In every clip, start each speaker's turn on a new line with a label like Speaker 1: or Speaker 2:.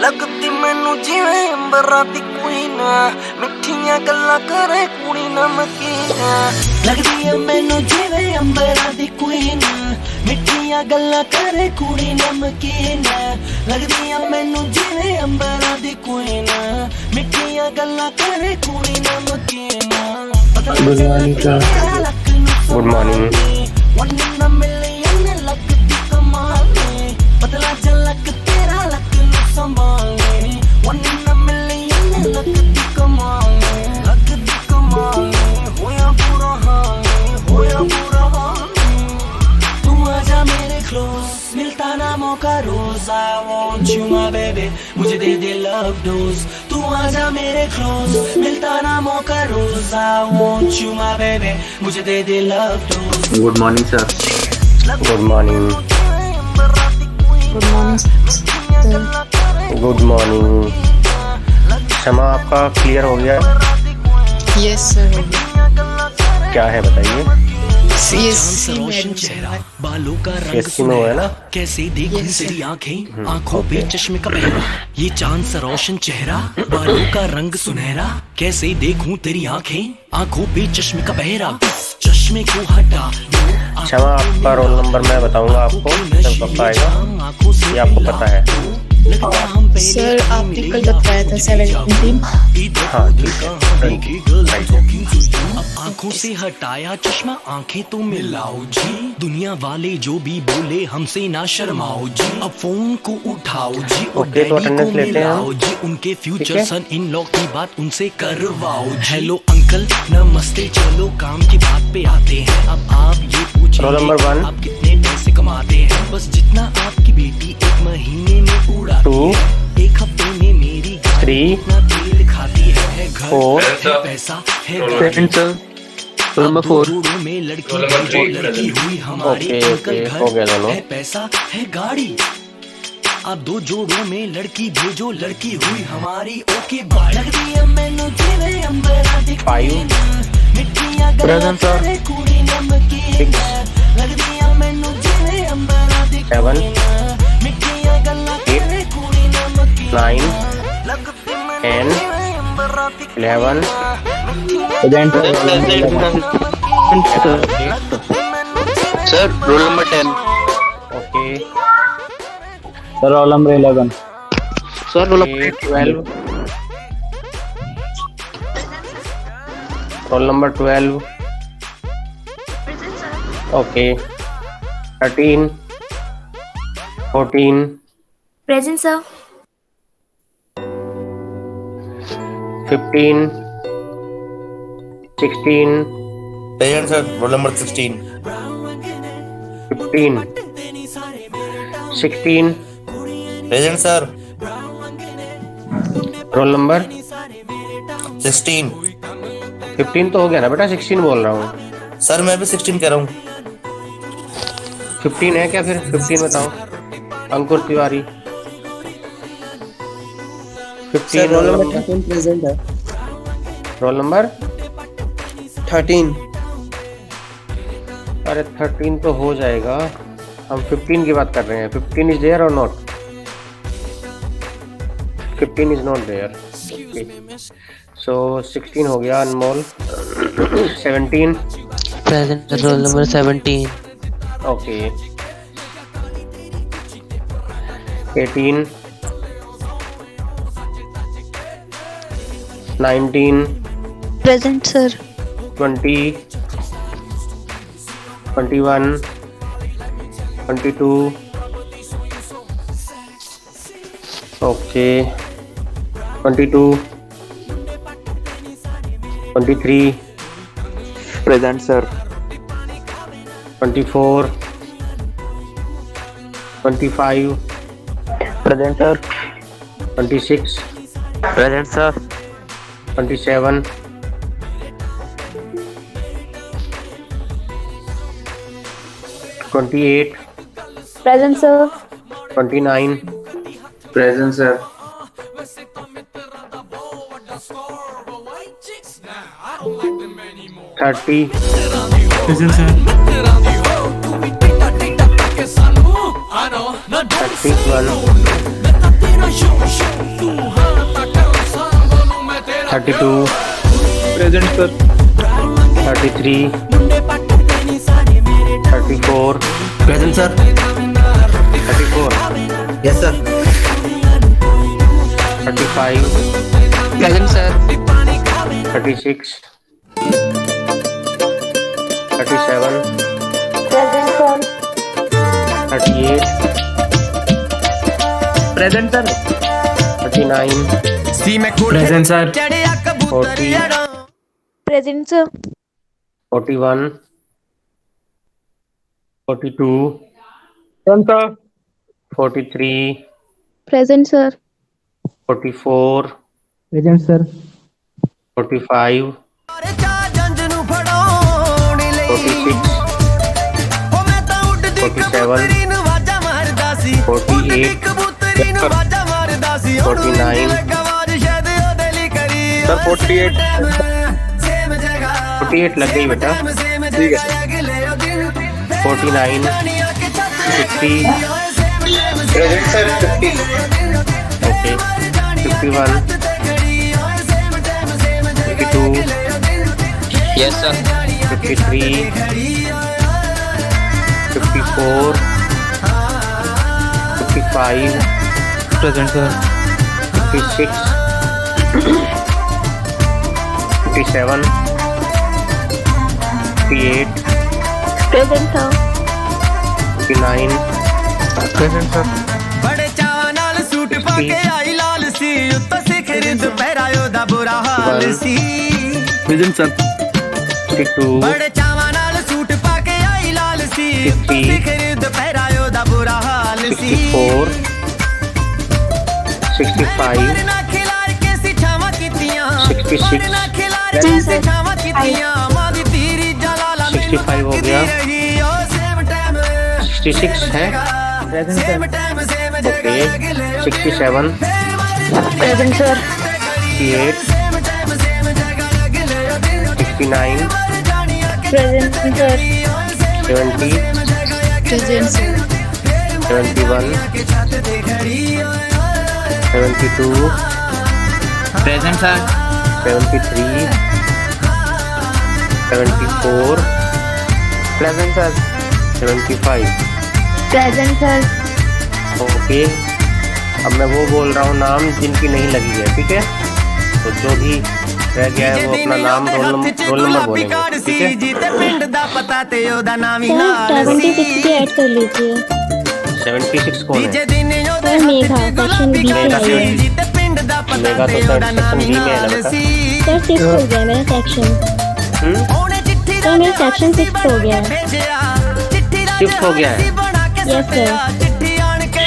Speaker 1: लगती मैनू जिवें अंबरां दी कोई ना, मिठियां गल्लां करे कुड़ी नमकीन। लगदी ऐ मैनू जिवें अंबरां दी कोई ना, मिठियां गल्लां करे कुड़ी नमकीन। लगदी ऐ मैनू जिवें अंबरां दी कोई ना, मिठियां गल्लां करे कुड़ी नमकीन।
Speaker 2: Good morning sir.
Speaker 3: Good morning.
Speaker 1: बदला झलक तेरा लक न संभाले, वन इन अ मिलियन लगदी कमाले, होया बुरा हाल, होया बुरा हाल। तू आजा मेरे क्लोज, मिलता ना मौका रोज। I want you my baby, मुझे दे दे लव डोज। तू आजा मेरे क्लोज, मिलता ना मौका रोज। I want you my baby, मुझे दे दे love dose.
Speaker 2: Good morning sir.
Speaker 3: Good morning.
Speaker 4: Good morning.
Speaker 3: Good morning. क्षमा आपका क्लियर हो गया?
Speaker 4: यस सर हो गया।
Speaker 3: क्या है बताइए?
Speaker 4: सीएससी में
Speaker 1: बालों का रंग
Speaker 3: सीएससी में है ना?
Speaker 1: कैसे देखूं तेरी आंखें, आंखों पे चश्मे का पहरा। ये चांद सा रोशन चेहरा, बालों का रंग सुनहरा। कैसे देखूं तेरी आंखें, आंखों पे चश्मे का पहरा। चश्मे को हटा
Speaker 3: क्षमा आपका रोल नंबर मैं बताऊंगा आपको जब वक्त आएगा, ये आपको पता है।
Speaker 4: सर आपने कल बताया था 17।
Speaker 3: हाँ ठीक है।
Speaker 1: आंखों से हटाया चश्मा, आंखें तो मिलाओ जी। दुनिया वाले जो भी बोले हमसे ना शर्माओ जी। अब फोन को उठाओ जी और
Speaker 3: ओके, तो
Speaker 1: डैडी को
Speaker 3: अटेंडेंस लेते हैं हम।
Speaker 1: मिलाओ जी। उनके फ्यूचर सन इन लॉ की बात उनसे करवाओ जी। हेलो अंकल नमस्ते, चलो काम की बात पे आते हैं। अब आप ये पूछेंगे
Speaker 3: रोल नंबर 1
Speaker 1: आप कितने पैसे कमाते हैं। बस जितना आपकी बेटी एक महीने में उड़ाती
Speaker 3: 2
Speaker 1: है, एक हफ्ते में मेरी
Speaker 3: 3
Speaker 1: इतना तेल खाती है। घर
Speaker 3: 4
Speaker 1: है, पैसा है,
Speaker 2: सेकंड सर। Roll number 4।
Speaker 1: जोड़ों में लड़की जो लड़की हुई हमारी।
Speaker 3: ओके,
Speaker 1: अंकल
Speaker 3: ओके,
Speaker 1: घर
Speaker 3: हो गया दोनों।
Speaker 1: है, पैसा है, गाड़ी। अब 2 जोड़ों में लड़की भेजो, लड़की हुई हमारी। Okay bye. लगदी है मैनू जिवें अंबरां दी
Speaker 3: 5
Speaker 1: मिठियां
Speaker 2: प्रेजेंट सर।
Speaker 1: कुड़ी नमकीन। लगदी है मैनू जिवें अंबरां दी
Speaker 3: 7
Speaker 1: मिठियां गल्लां
Speaker 3: 8
Speaker 1: कुड़ी नमकीन।
Speaker 3: 9
Speaker 1: लगदी
Speaker 3: 10 11
Speaker 2: sir roll number 10।
Speaker 3: Okay,
Speaker 2: sir roll number 11। Sir roll number
Speaker 3: 12 roll number 12 okay, 13 14
Speaker 5: present sir.
Speaker 3: 15 16
Speaker 6: present sir. Roll number 16।
Speaker 3: 15 16
Speaker 6: present sir.
Speaker 3: Roll number
Speaker 6: 16।
Speaker 3: 15 तो हो गया ना बेटा, 16 बोल रहा हूँ।
Speaker 6: सर मैं भी 16 कह रहा हूँ।
Speaker 3: 15 है क्या? फिर 15 बताओ। अंकुर तिवारी 15 रोल नंबर।
Speaker 7: 13 प्रेजेंट है।
Speaker 3: Roll number
Speaker 7: 13।
Speaker 3: अरे 13 तो हो जाएगा, हम 15 की बात कर रहे हैं। 15 इज देयर और not? 15 is not there. So 16 हो गया Anmol. 17
Speaker 8: present roll number 17।
Speaker 3: Okay, 18 19
Speaker 5: present sir.
Speaker 3: 20 21 22 okay, 22 23
Speaker 2: present sir.
Speaker 3: 24 25
Speaker 2: present sir.
Speaker 3: 26
Speaker 2: present sir.
Speaker 3: 27 28
Speaker 5: present sir.
Speaker 3: 29
Speaker 2: present sir.
Speaker 3: 30
Speaker 2: present sir.
Speaker 3: 31, 32,
Speaker 2: present sir
Speaker 3: 33, 34,
Speaker 6: present sir
Speaker 3: 34,
Speaker 6: yes sir
Speaker 3: 35,
Speaker 8: Present, sir.
Speaker 3: 36, 37,
Speaker 5: Present, sir.
Speaker 3: 38,
Speaker 2: present sir
Speaker 3: 39,
Speaker 2: present sir
Speaker 3: 40,
Speaker 5: Present, sir.
Speaker 3: 41, 42,
Speaker 2: present sir
Speaker 3: 43,
Speaker 5: Present, sir.
Speaker 3: 44,
Speaker 2: present sir
Speaker 3: 45, 46, 47, 48, 49,
Speaker 2: sir 48
Speaker 3: 48 लग गई बेटा,
Speaker 2: ठीक है
Speaker 3: 49, 50,
Speaker 2: present sir 50
Speaker 3: okay 51, 52,
Speaker 8: Yes, sir.
Speaker 3: 53, 54, 55,
Speaker 2: present sir
Speaker 3: 56, 57, 58,
Speaker 5: Present, sir.
Speaker 3: 59,
Speaker 2: present sir
Speaker 1: बड़े चाव नाल suit पा के आई लाल सी उत्तो सिखर दुपहरा ओदा बुरा हाल सी
Speaker 2: प्रेजेंट सर
Speaker 3: 62,
Speaker 1: बड़े चाव नाल सूट पा के आई लाल सी उत्तो सिखर दुपहरा ओदा बुरा हाल सी
Speaker 3: 64, 65,
Speaker 1: ना खिलार के सिठावा कीतियां
Speaker 3: 66,
Speaker 1: ना खिलार के सिठावा कीतियां मां दी तीरी जलाला
Speaker 3: 65 हो गया, 66 है
Speaker 1: same time same
Speaker 3: okay 67,
Speaker 5: Present, sir.
Speaker 3: 68, 69,
Speaker 5: Present, sir.
Speaker 3: 70,
Speaker 4: Present, sir.
Speaker 3: 71, 72,
Speaker 2: present sir
Speaker 3: 73, 74,
Speaker 2: present sir
Speaker 3: 75
Speaker 5: Present, sir.
Speaker 3: Okay. अब मैं वो बोल रहा हूँ नाम जिनकी नहीं लगी है, ठीक है? तो जो भी रह गया है वो अपना नाम रोल नंबर बोलेंगे, ठीक है?
Speaker 1: जीते पिंड दा पता ते ओदा नाम ही
Speaker 5: सर
Speaker 1: नाल
Speaker 5: 76 भी ऐड कर लीजिए
Speaker 3: 76 कौन है?
Speaker 1: जे दिन ओदे
Speaker 5: सर मेघा सेक्शन बी से आई है
Speaker 1: जीते पिंड दा पता
Speaker 3: मेगा
Speaker 1: ते
Speaker 3: तो सर
Speaker 1: ओदा नाम
Speaker 3: सेक्शन
Speaker 1: ही
Speaker 3: बी में है ना
Speaker 1: नाल
Speaker 3: बेटा?
Speaker 1: सी
Speaker 5: सर 6 हो गया मेरा सेक्शन
Speaker 1: ओने चिट्ठी
Speaker 5: सर मेरा सेक्शन 6 हो गया है
Speaker 1: चिट्ठी दा
Speaker 3: शिफ्ट हो गया है।
Speaker 1: बना के
Speaker 5: यस सर
Speaker 1: चिट्ठी आन के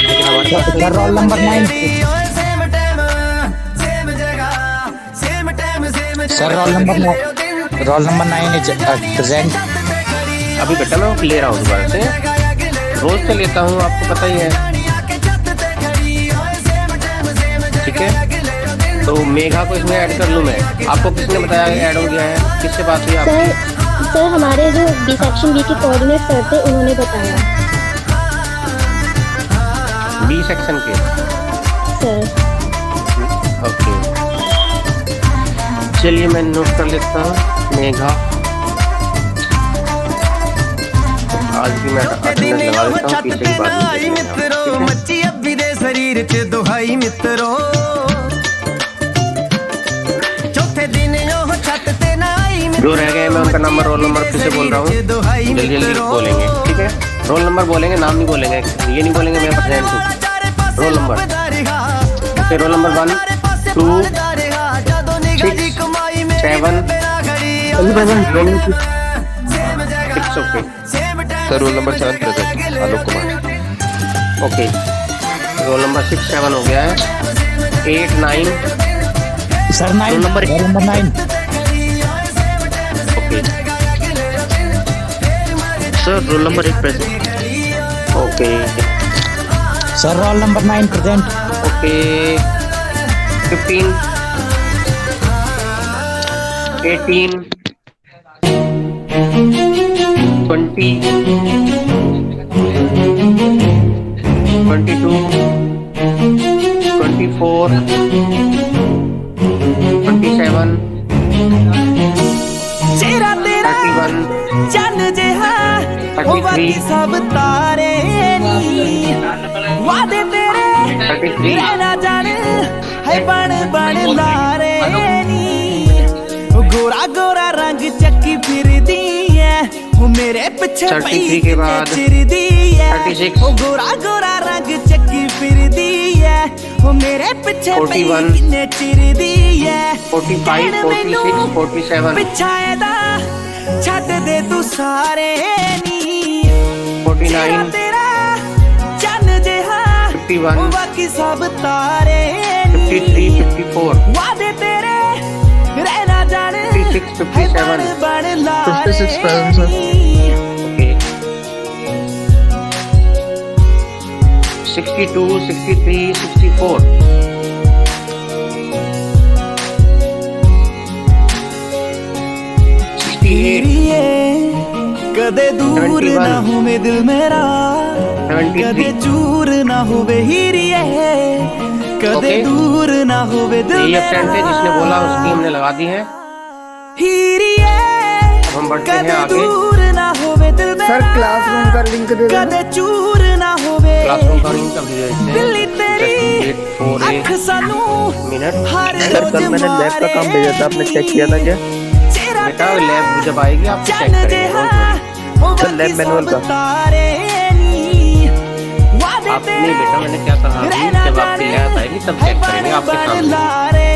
Speaker 2: sir roll number 9
Speaker 1: same time same जगह same time same
Speaker 2: sir roll number 9 is present
Speaker 3: अभी बेटा मैं वो ले रहा हूँ दोबारा से, रोज से लेता हूँ, आपको पता ही है, ठीक है? तो मेघा को इसमें ऐड कर लूँ मैं? आपको किसने बताया ऐड हो गया है? किससे बात हुई आपकी?
Speaker 5: सर हमारे जो बी सेक्शन बी के कोऑर्डिनेट सर थे उन्होंने बताया
Speaker 3: बी सेक्शन के?
Speaker 5: सर
Speaker 3: ओके चलिए मैं नोट कर लेता हूँ मेघा। आज भी मैं अटेंडेंस लगा देता हूँ, पीछे की बात नहीं करेंगे हम,
Speaker 1: मित्रों
Speaker 3: ठीक है?
Speaker 1: मच्छी अभी दे शरीर च दुहाई मित्रों चौथे दिन यो छत ते ना आई
Speaker 3: जो रह गए मैं उनका नंबर रोल नंबर फिर से बोल रहा हूँ, जल्दी जल्दी बोलेंगे, ठीक है? रोल नंबर बोलेंगे, नाम नहीं बोलेंगे, ये नहीं बोलेंगे मैं प्रेजेंट हूँ। रोल नंबर फिर roll number 1 2 6 7 6 okay
Speaker 8: Sir, roll number 7 present. Alok Kumar.
Speaker 3: Okay roll number 6 7 हो गया है 8 9
Speaker 2: sir 9 role number 9
Speaker 3: okay
Speaker 8: Sir, roll number 8 present.
Speaker 3: Okay
Speaker 2: sir roll number 9 present
Speaker 3: okay 15 18 20 21 22, 24, 27,
Speaker 1: चेहरा तेरा
Speaker 3: 31,
Speaker 1: चन्न जिहा ओ बाकी सब तारे नी वादे तेरे
Speaker 3: 33,
Speaker 1: रहना जाने है बन बन लारे नी ओ गोरा गोरा रंग चक्की फिरदी है ओ मेरे पीछे
Speaker 3: 33 के बाद
Speaker 1: चिरदी है
Speaker 3: 36,
Speaker 1: ओ गोरा गोरा रंग चक्की फिरदी है ओ मेरे पीछे
Speaker 3: 41,
Speaker 1: किन्ने चिरदी है
Speaker 3: 45, 46, 47,
Speaker 1: पिछा एदा छੱਡ ਦੇ ਤੂੰ ਸਾਰੇ ਨੀ
Speaker 3: 49,
Speaker 1: ਤੇਰਾ ਚੰਨ ਜਿਹਾ
Speaker 3: 51,
Speaker 1: ਉਹ ਬਾਕੀ ਸਭ ਤਾਰੇ
Speaker 3: 53, 54,
Speaker 1: ਵਾਦੇ ਤੇਰੇ ਰਹਿਣਾ ਜਾਣ
Speaker 3: 56, 57,
Speaker 1: ਬਣ ਲਾਰੇ
Speaker 8: 56 present, sir.
Speaker 3: okay, 62, 63, 64, 68,
Speaker 1: ਕਦੇ ਦੂਰ ਨਾ
Speaker 3: 71,
Speaker 1: ਹੋਵੇ ਦਿਲ ਮੇਰਾ
Speaker 3: 73,
Speaker 1: ਕਦੇ ਚੂਰ ਨਾ ਹੋਵੇ ਹੀਰੀਏ ਕਦੇ
Speaker 3: Okay.
Speaker 1: दूर ना होवे दिल
Speaker 3: यही एब्सेंट है जिसने बोला उसकी हमने लगा दी है।
Speaker 1: हीरिए
Speaker 3: अब हम बढ़ते हैं
Speaker 1: कदे
Speaker 3: आगे।
Speaker 1: दूर ना होवे दिल
Speaker 7: सर क्लासरूम का लिंक दे दो
Speaker 1: कदे चूर ना होवे
Speaker 3: क्लासरूम का लिंक अभी दे देते
Speaker 1: दिल्ली
Speaker 3: हैं।
Speaker 1: तेरी
Speaker 3: Just wait for
Speaker 1: अख
Speaker 3: a
Speaker 1: सानू
Speaker 3: minute।
Speaker 1: हर
Speaker 7: सर
Speaker 1: रोज
Speaker 7: कल मैंने लैब का काम भेजा था, आपने चेक किया था क्या?
Speaker 1: चेहरा
Speaker 3: बेटा लैब जब आएगी आप चेक
Speaker 1: चन्न
Speaker 3: करेंगे,
Speaker 1: जिहा
Speaker 3: don't worry।
Speaker 1: ओ
Speaker 7: सर, लैब
Speaker 1: बाकी
Speaker 7: मैनुअल
Speaker 1: सब
Speaker 7: का।
Speaker 1: तारे नी वादे
Speaker 3: आप नहीं बेटा मैंने क्या कहा अभी, जब आपकी लैब आएगी तब चेक करेंगे आपके सामने।
Speaker 1: लारे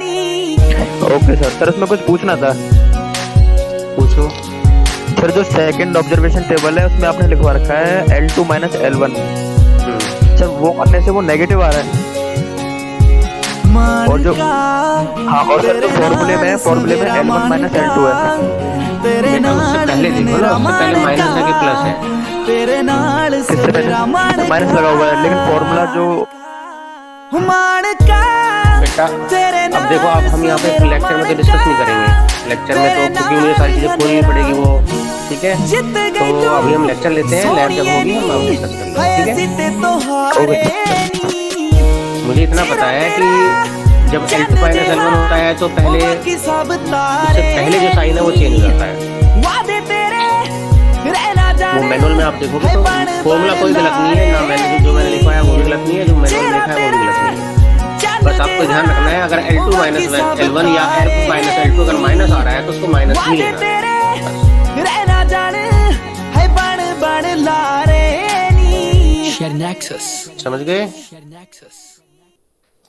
Speaker 1: नी
Speaker 7: ओके सर। सर इसमें कुछ पूछना था।
Speaker 3: पूछो।
Speaker 7: सर जो सेकंड ऑब्जर्वेशन टेबल है उसमें आपने लिखवा रखा है L2 माइनस L1। सर वो करने से वो नेगेटिव आ रहा है। और जो हाँ और सर जो फॉर्मूले में L1 माइनस L2 है।
Speaker 3: बेटा उससे पहले देखो ना, उससे पहले माइनस है कि प्लस है?
Speaker 1: तेरे नाल
Speaker 7: किससे पहले माइनस लगा हुआ है, लेकिन फॉर्मूला जो
Speaker 3: बेटा अब देखो आप, हम यहाँ पे लेक्चर में तो डिस्कस नहीं करेंगे। लेक्चर में तो क्योंकि मुझे सारी चीजें खोलनी पड़ेगी वो, ठीक है। तो अभी हम लेक्चर लेते हैं, लैब जब होगी हम अब डिस्कस करेंगे, ठीक है। मुझे इतना पता है कि जब L2 माइनस L1 होता है तो पहले उससे पहले जो साइन है वो चेंज हो जाता है। वो मैनुअल में आप देखोगे तो फॉर्मूला कोई गलत नहीं है, ना मैंने जो मैंने लिखवाया वो भी गलत नहीं है, जो मैनुअल में लिखा है वो भी गलत नहीं है। बस आपको ध्यान रखना है, अगर L2 माइनस L1 या L माइनस L2 अगर माइनस आ रहा है तो उसको माइनस ही लेना है। समझ गए?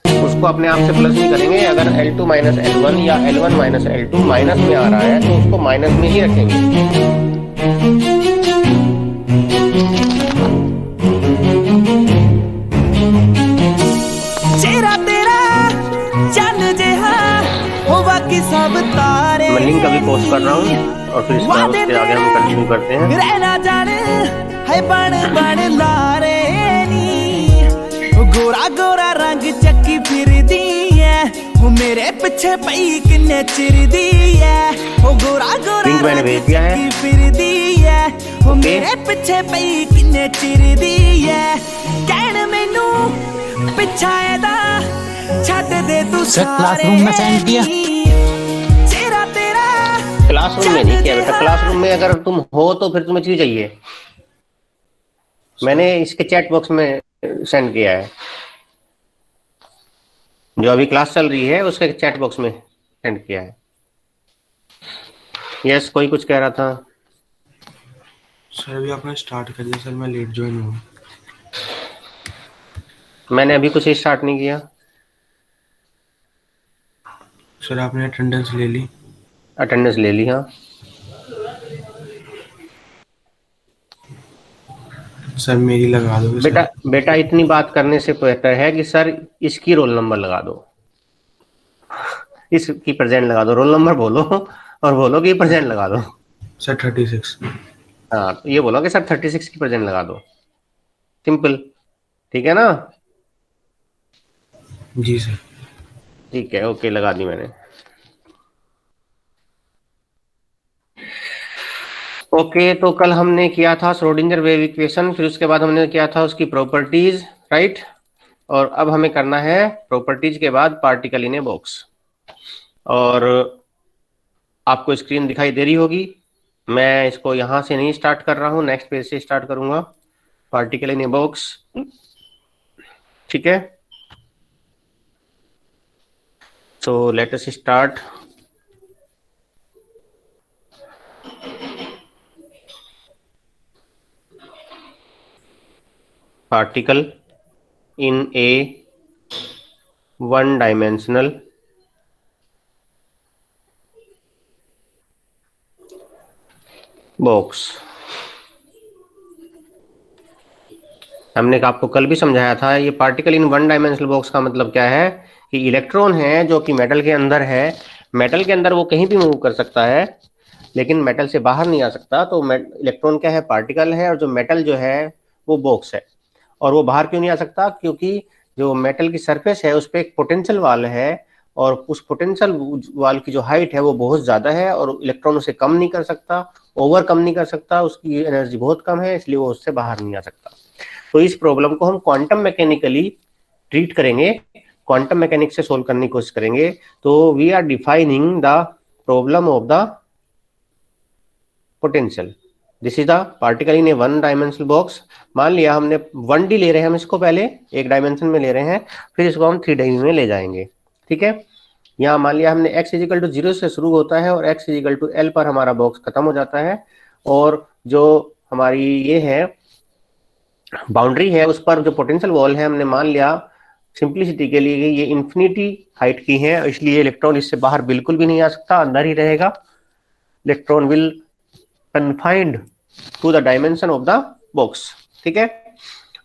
Speaker 3: उसको अपने आप से प्लस नहीं करेंगे। अगर L2 माइनस L1 या L1 माइनस L2 माइनस में आ रहा है तो उसको माइनस में ही रखेंगे।
Speaker 1: चेहरा तेरा चन्न जिहा ओ बाकी सब तारे
Speaker 3: मैं लिंक अभी पोस्ट कर रहा हूँ और फिर इसके आगे हम कंटिन्यू करते हैं।
Speaker 1: रहना जाने है बन बन लारे नी ओ गोरा गोरा रंग चक्की फिरदी है ओ मेरे पीछे पई किन्ने चिरदी है ओ गोरा गोरा
Speaker 3: लिंक मैंने भेज दिया है।
Speaker 1: चक्की फिरदी है ओ मेरे पीछे पई किन्ने चिरदी है कहन मैनू पिछा एदा छੱਡ दे तू
Speaker 2: सर, क्लासरूम में सेंड किया?
Speaker 1: चेहरा तेरा
Speaker 3: क्लासरूम में नहीं किया बेटा, क्लासरूम में अगर तुम हो तो फिर तुम्हें क्यों चाहिए? मैंने इसके चैट बॉक्स में सेंड किया है, जो अभी क्लास चल रही है उसके चैट बॉक्स में सेंड किया है। यस, कोई कुछ कह रहा था?
Speaker 9: सर अभी आपने स्टार्ट कर दिया सर, मैं लेट ज्वाइन हुआ।
Speaker 3: मैंने अभी कुछ स्टार्ट नहीं किया।
Speaker 9: सर आपने अटेंडेंस ले ली?
Speaker 3: अटेंडेंस ले ली, हाँ।
Speaker 9: सर मेरी लगा दो
Speaker 3: बेटा बेटा इतनी बात करने से बेहतर है कि सर इसकी रोल नंबर लगा दो, इसकी प्रेजेंट लगा दो। रोल नंबर बोलो और बोलो कि प्रेजेंट लगा दो।
Speaker 9: सर 36।
Speaker 3: हाँ, तो ये बोलो कि सर 36 की प्रेजेंट लगा दो, सिंपल, ठीक है ना?
Speaker 9: जी सर।
Speaker 3: ठीक है, ओके, लगा दी मैंने। ओके, तो कल हमने किया था श्रोडिंगर वेव इक्वेशन, फिर उसके बाद हमने किया था उसकी प्रॉपर्टीज, राइट। और अब हमें करना है प्रॉपर्टीज के बाद पार्टिकल इन ए बॉक्स। और आपको स्क्रीन दिखाई दे रही होगी, मैं इसको यहाँ से नहीं स्टार्ट कर रहा हूँ, नेक्स्ट पेज से स्टार्ट करूंगा। पार्टिकल इन ए बॉक्स, ठीक है। सो let us start. Particle in a one dimensional box। हमने आपको कल भी समझाया था, ये particle in one dimensional box का मतलब क्या है कि इलेक्ट्रॉन है जो कि मेटल के अंदर है, मेटल के अंदर वो कहीं भी मूव कर सकता है लेकिन मेटल से बाहर नहीं आ सकता। तो इलेक्ट्रॉन क्या है, पार्टिकल है, और जो मेटल जो है वो बॉक्स है। और वो बाहर क्यों नहीं आ सकता, क्योंकि जो मेटल की सरफेस है उस पर एक पोटेंशियल वाल है, और उस पोटेंशियल वाल की जो हाइट है वो बहुत ज्यादा है, और इलेक्ट्रॉन उसे कम नहीं कर सकता, ओवर कम नहीं कर सकता, उसकी एनर्जी बहुत कम है, इसलिए वो उससे बाहर नहीं आ सकता। तो इस प्रॉब्लम को हम क्वांटम मैकेनिकली ट्रीट करेंगे, क्वांटम मैकेनिक्स से सोल्व करने की कोशिश करेंगे। तो we are defining the problem of the potential. This is the particle in a one dimensional box. मान लिया हमने 1D ले रहे हैं, हम इसको पहले एक डायमेंशन में ले रहे हैं, फिर इसको हम 3D में ले जाएंगे, ठीक है। यहाँ मान लिया हमने x इजिकल टू 0 से शुरू होता है और x इजिकल टू L पर हमारा बॉक्स खत्म हो जाता है, और जो हमारी ये है बाउंड्री है उस पर जो पोटेंशियल वॉल है हमने मान लिया सिंप्लिसिटी के लिए ये इन्फिनिटी हाइट की है, इसलिए इलेक्ट्रॉन इससे बाहर बिल्कुल भी नहीं आ सकता, अंदर ही रहेगा। Electron will confined to the dimension of the box, ठीक है।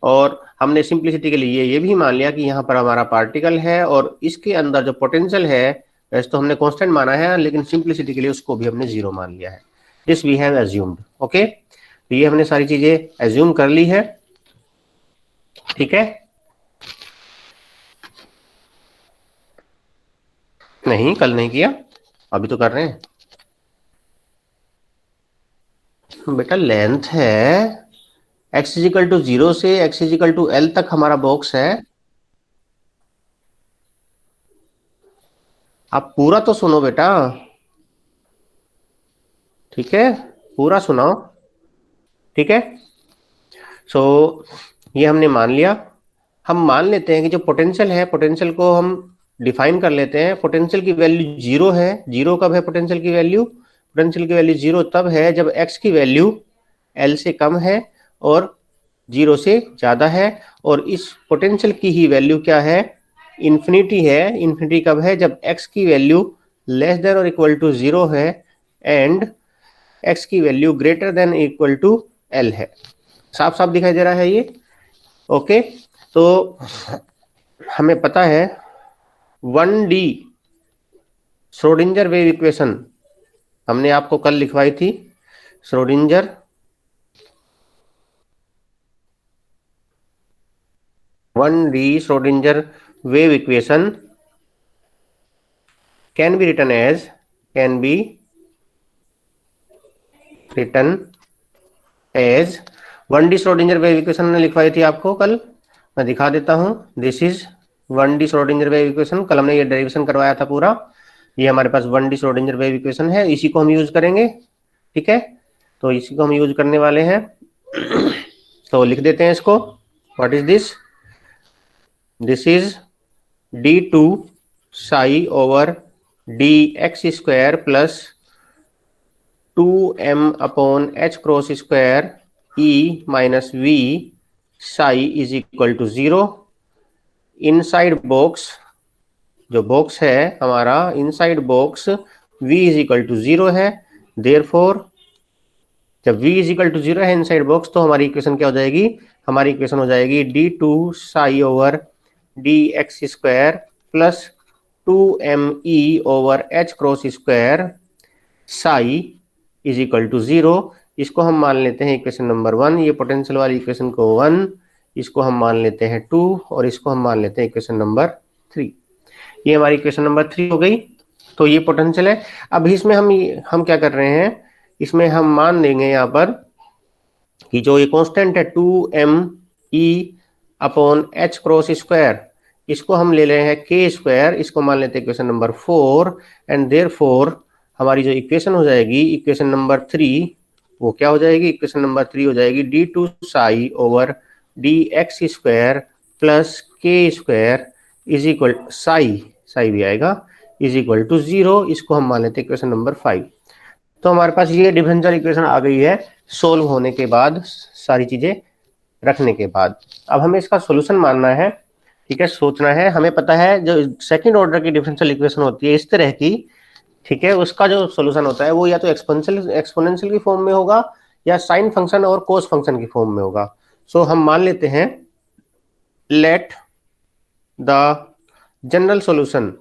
Speaker 3: और हमने सिंप्लिसिटी के लिए ये भी मान लिया कि यहाँ पर हमारा पार्टिकल है और इसके अंदर जो पोटेंशियल है वैसे तो हमने कांस्टेंट माना है, लेकिन सिंप्लिसिटी के लिए उसको भी हमने 0 मान लिया है। This we have assumed, okay. तो ये हमने सारी चीजें एज्यूम कर ली है, ठीक है। नहीं, कल नहीं किया, अभी तो कर रहे हैं बेटा। लेंथ है x इजिकल टू 0 से x इजिकल टू L तक हमारा बॉक्स है। आप पूरा तो सुनो बेटा, ठीक है, पूरा सुनाओ, ठीक है। सो ये हमने मान लिया। हम मान लेते हैं कि जो पोटेंशियल है, पोटेंशियल को हम डिफाइन कर लेते हैं। पोटेंशियल की वैल्यू 0 है। 0 कब है पोटेंशियल की वैल्यू? पोटेंशियल की वैल्यू 0 तब है जब x की वैल्यू L से कम है और 0 से ज्यादा है। और इस पोटेंशियल की ही वैल्यू क्या है? इन्फिनिटी है। इन्फिनिटी कब है? जब x की वैल्यू लेस देन और इक्वल टू 0 है एंड x की value greater than equal to L है। साफ साफ दिखाई दे रहा है ये, ओके। तो हमें पता है 1D श्रोडिंगर वेव इक्वेशन हमने आपको कल लिखवाई थी। Schrodinger Schrodinger wave equation can be written as 1D Schrodinger wave equation ने लिखवाई थी आपको कल, मैं दिखा देता हूं। This is 1D Schrodinger wave equation। कल हमने ये डेरिवेशन करवाया था पूरा। ये हमारे पास 1D Schrodinger wave equation है, इसी को हम यूज करेंगे, ठीक है। तो इसी को हम यूज करने वाले हैं। तो लिख देते हैं इसको। What is this? This is d2 psi over dx square plus 2m upon h cross square e minus v psi is equal to 0। Inside box, जो बॉक्स है हमारा inside box v is equal to 0 है। Therefore जब v is equal to 0 है inside box, तो हमारी equation क्या हो जाएगी? हमारी इक्वेशन हो जाएगी d2 psi over dx square plus 2me over h cross square psi is equal to 0। इसको हम मान लेते हैं इक्वेशन नंबर 1। ये पोटेंशियल वाली इक्वेशन को 1, इसको हम मान लेते हैं 2 और इसको हम मान लेते हैं इक्वेशन नंबर 3। ये हमारी इक्वेशन नंबर 3 हो गई। तो ये पोटेंशियल है। अब इसमें हम क्या कर रहे हैं इसमें हम मान लेंगे यहाँ पर कि जो ये कांस्टेंट है 2m/h क्रॉस स्क्वायर, इसको हम ले रहे हैं k स्क्वायर, इसको मान लेते हैं इक्वेशन नंबर 4 एंड देयरफॉर हमारी जो इक्वेशन हो जाएगी इक्वेशन नंबर 3, वो क्या हो जाएगी, इक्वेशन नंबर 3 हो जाएगी d2 Sai over dx square plus k square is equal Sai भी आएगा इज इक्वल टू 0। इसको हम मान लेते हैं इक्वेशन नंबर 5। तो हमारे पास ये डिफरेंशियल इक्वेशन आ गई है सोल्व होने के बाद, सारी चीजें रखने के बाद। अब हमें इसका सॉल्यूशन मानना है, ठीक है, सोचना है। हमें पता है जो सेकंड ऑर्डर की डिफरेंशियल इक्वेशन होती है इस तरह की, ठीक है, उसका जो सॉल्यूशन होता है वो या तो एक्सपोनेंशियल की फॉर्म में होगा या साइन फंक्शन और कोस फंक्शन की फॉर्म में होगा। सो हम मान लेते हैं let the general solution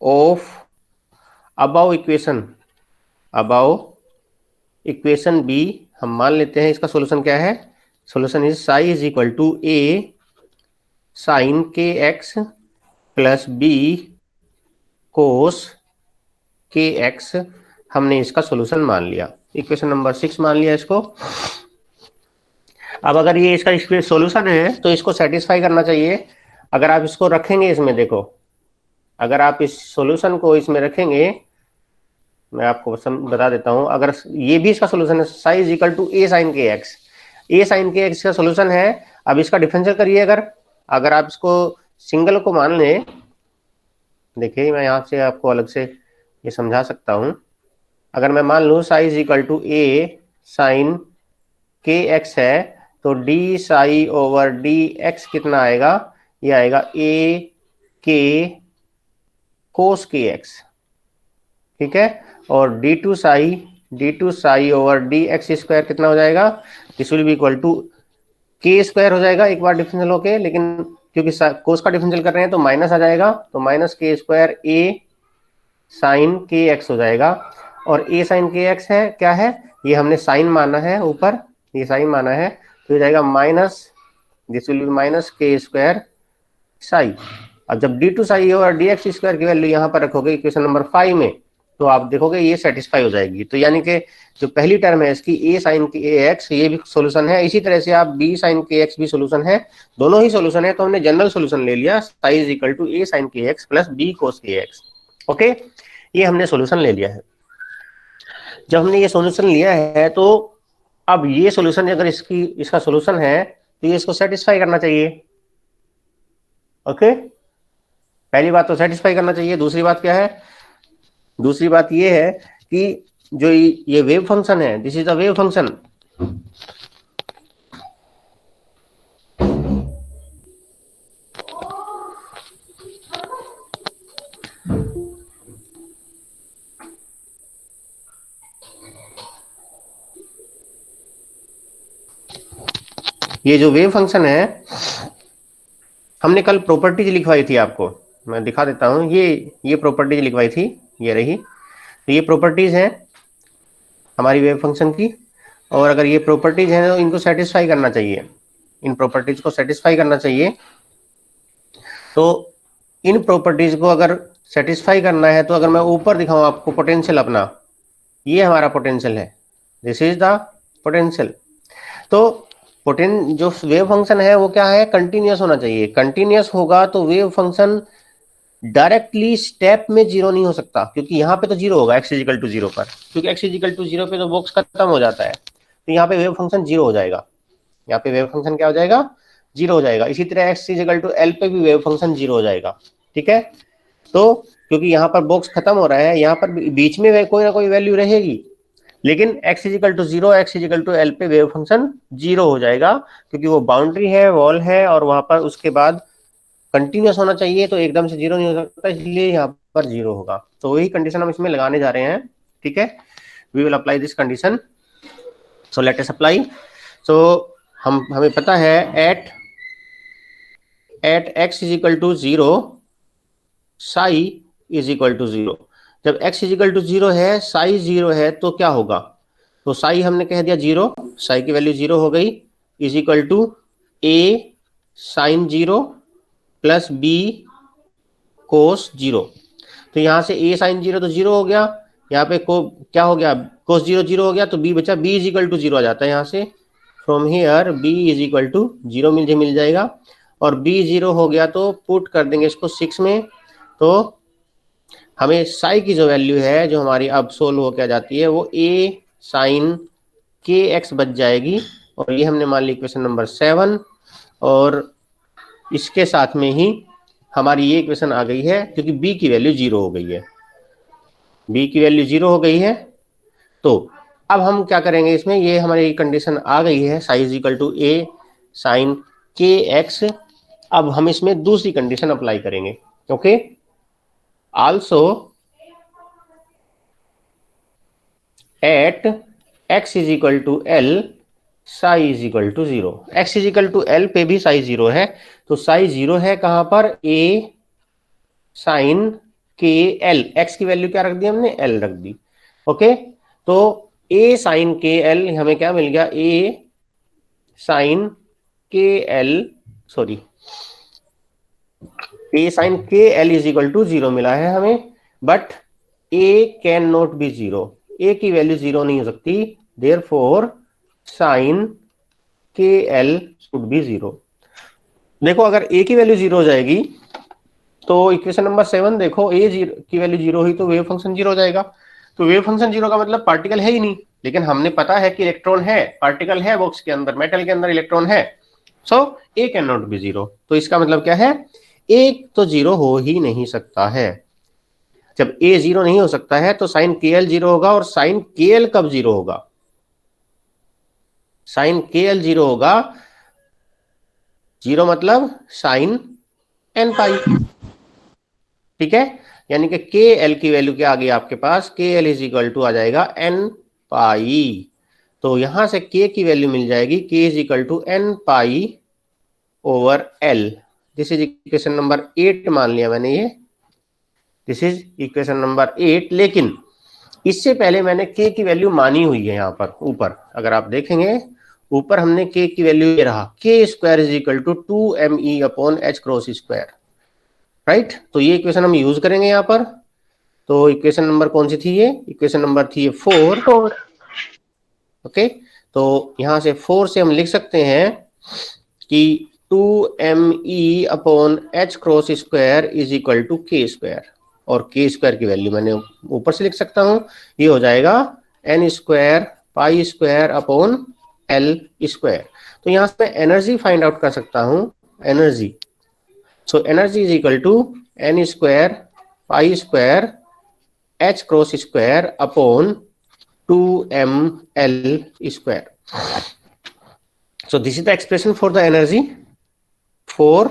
Speaker 3: of above equation be, हम मान लेते हैं इसका सॉल्यूशन क्या है, solution is psi is equal to a sine kx plus b cos kx। हमने इसका सॉल्यूशन मान लिया, इक्वेशन नंबर 6 मान लिया इसको। अब अगर ये इसका सॉल्यूशन है तो इसको सेटिस्फाई करना चाहिए। अगर आप इसको रखेंगे इसमें, देखो अगर आप इस सॉल्यूशन को इसमें रखेंगे, मैं आपको बता देता हूं, अगर ये भी इसका सॉल्यूशन है psi is equal to a sine k x का सॉल्यूशन है। अब इसका डिफरेंशियल करिए, अगर आप इसको सिंगल को मान लें, देखिए मैं यहाँ से आपको अलग से ये समझा सकता हूं। अगर मैं मान लूँ psi is equal to a sine k x है तो d साई ओवर dx कितना आएगा, ये आएगा a k cos k x, ठीक है, और d2 Sai over dx square कितना हो जाएगा, this will be equal to k square हो जाएगा एक बार डिफरेंशियल होके, लेकिन क्योंकि कोस का डिफरेंशियल कर रहे हैं तो माइनस आ जाएगा, तो minus k square a sine k x हो जाएगा। और a साइन के एक्स है क्या है, ये हमने साइन माना है, ऊपर ये साइन माना है, तो हो जाएगा minus, this will B minus k square Sai. अब जब d2 साई और dx स्क्वायर की वैल्यू यहाँ पर रखोगे इक्वेशन नंबर 5 में, तो आप देखोगे ये सेटिस्फाई हो जाएगी। तो यानी कि जो पहली टर्म है इसकी a साइन के एक्स, ये भी सॉल्यूशन है। इसी तरह से आप b साइन के एक्स भी सॉल्यूशन है, दोनों ही सॉल्यूशन है। तो हमने जनरल सॉल्यूशन ले लिया, psi is equal to a sine k x plus b cos k x. Okay, ये हमने सॉल्यूशन ले लिया है। जब हमने ये सॉल्यूशन लिया है तो अब ये सॉल्यूशन अगर इसका सॉल्यूशन है तो ये इसको सेटिस्फाई करना चाहिए। ओके, पहली बात तो सेटिस्फाई करना चाहिए। दूसरी बात क्या है, दूसरी बात ये है कि जो ये वेव फंक्शन है, this is a wave function, ये जो वेव फंक्शन है, हमने कल प्रॉपर्टीज लिखवाई थी आपको, मैं दिखा देता हूं। ये प्रॉपर्टीज लिखवाई थी, ये रही। तो ये प्रॉपर्टीज हैं हमारी वेव फंक्शन की, और अगर ये प्रॉपर्टीज हैं तो इनको सेटिस्फाई करना चाहिए, इन प्रॉपर्टीज को सेटिस्फाई करना चाहिए। तो इन प्रॉपर्टीज को अगर सेटिस्फाई करना है तो अगर मैं ऊपर दिखाऊं आपको पोटेंशियल अपना, ये हमारा पोटेंशियल है, दिस इज द पोटेंशियल। तो जो वेव फंक्शन है वो क्या है, कंटिन्यूअस होना चाहिए। कंटिन्यूअस होगा तो वेव फंक्शन डायरेक्टली स्टेप में जीरो नहीं हो सकता, क्योंकि यहाँ पे तो जीरो होगा x इजिकल टू 0 पर, क्योंकि x इजिकल टू 0 पे तो बॉक्स खत्म हो जाता है, तो यहाँ पे वेव फंक्शन जीरो हो जाएगा। यहाँ पे वेव फंक्शन क्या हो जाएगा, जीरो हो जाएगा। इसी तरह x इजिकल टू l पे भी वेव फंक्शन जीरो हो जाएगा, ठीक है। तो क्योंकि यहाँ पर बॉक्स खत्म हो रहा है, यहाँ पर बीच में कोई ना कोई वैल्यू रहेगी, लेकिन x is equal to 0, x is equal to l पे वेव फंक्शन जीरो हो जाएगा, क्योंकि वो बाउंड्री है, वॉल है, और वहां पर उसके बाद कंटिन्यूअस होना चाहिए, तो एकदम से जीरो नहीं हो सकता, इसलिए यहाँ पर जीरो होगा। तो वही कंडीशन हम इसमें लगाने जा रहे हैं, ठीक है। We will apply this condition, so let us apply. So हमें पता है at x is equal to 0 psi is equal to 0। जब x इजिकल टू 0 है, साई 0 है, तो क्या होगा, तो साई हमने कह दिया 0, साई की वैल्यू 0 हो गई, is equal to a sine 0 plus b cos 0। तो यहाँ से a साइन 0 तो 0 हो गया, यहाँ पे को क्या हो गया, कोस 0 0 हो गया, तो b बचा, b इज इक्वल टू 0 आ जाता है यहाँ से। From here b is equal to 0 मुझे मिल जाएगा, और b 0 हो गया तो पुट कर देंगे इसको 6 में, तो हमें साई की जो वैल्यू है जो हमारी अब सोल्व होकर जाती है वो a साइन kx बच जाएगी, और ये हमने मान ली इक्वेशन नंबर 7, और इसके साथ में ही हमारी ये इक्वेशन आ गई है क्योंकि b की वैल्यू 0 हो गई है, b की वैल्यू 0 हो गई है। तो अब हम क्या करेंगे इसमें, ये हमारी कंडीशन आ गई है psi is equal to a sine kx। अब हम इसमें दूसरी कंडीशन अप्लाई करेंगे, okay. Also at x is equal to l psi is equal to 0, x is equal to l पे भी साई 0 है, तो साई 0 है कहां पर, a साइन के l, x की वैल्यू क्या रख दी हमने, l रख दी, ओके। तो a साइन के l हमें क्या मिल गया, a साइन के l, सॉरी a साइन के l इज इक्वल टू 0 मिला है हमें, but a can not be 0, a की वैल्यू 0 नहीं हो सकती, therefore sign k L should be 0। देखो अगर a की वैल्यू 0 हो जाएगी तो इक्वेशन नंबर 7 देखो, a की वैल्यू 0 हुई तो वेव फंक्शन 0 हो जाएगा, तो वेव फंक्शन 0 का मतलब पार्टिकल है ही नहीं, लेकिन हमने पता है कि इलेक्ट्रॉन है, पार्टिकल है बॉक्स के अंदर, मेटल के अंदर इलेक्ट्रॉन है, सो a कैन नॉट बी 0। तो इसका मतलब क्या है, a तो 0 हो ही नहीं सकता है। जब a 0 नहीं हो सकता है तो साइन के एल 0 होगा, और साइन के एल कब 0 होगा, साइन के एल 0 होगा, 0 मतलब साइन n पाई, ठीक है। यानी कि के एल की वैल्यू क्या आ गई आपके पास, के एल इज इक्वल टू आ जाएगा n पाई, तो यहां से k की वैल्यू मिल जाएगी, k is equal to n pi over l। This is equation number 8 मान लिया मैंने ये, दिस इज इक्वेशन नंबर 8। लेकिन इससे पहले मैंने k की वैल्यू मानी हुई है, यहाँ पर ऊपर अगर आप देखेंगे ऊपर हमने k की वैल्यू ये रहा, k square is equal to 2me upon h cross square, right. तो ये इक्वेशन हम यूज करेंगे यहाँ पर। तो इक्वेशन नंबर कौन सी थी ये, इक्वेशन नंबर थी ये 4, ओके। तो यहाँ से 4 से हम लिख सकते हैं कि 2me upon h cross square is equal to k square, और k स्क्वायर की वैल्यू मैंने ऊपर से लिख सकता हूँ, ये हो जाएगा n square pi square upon l square. तो यहाँ से मैं एनर्जी फाइंड आउट कर सकता हूँ, energy, so energy is equal to n square pi square h cross square upon 2ml square. So this is the expression for the energy for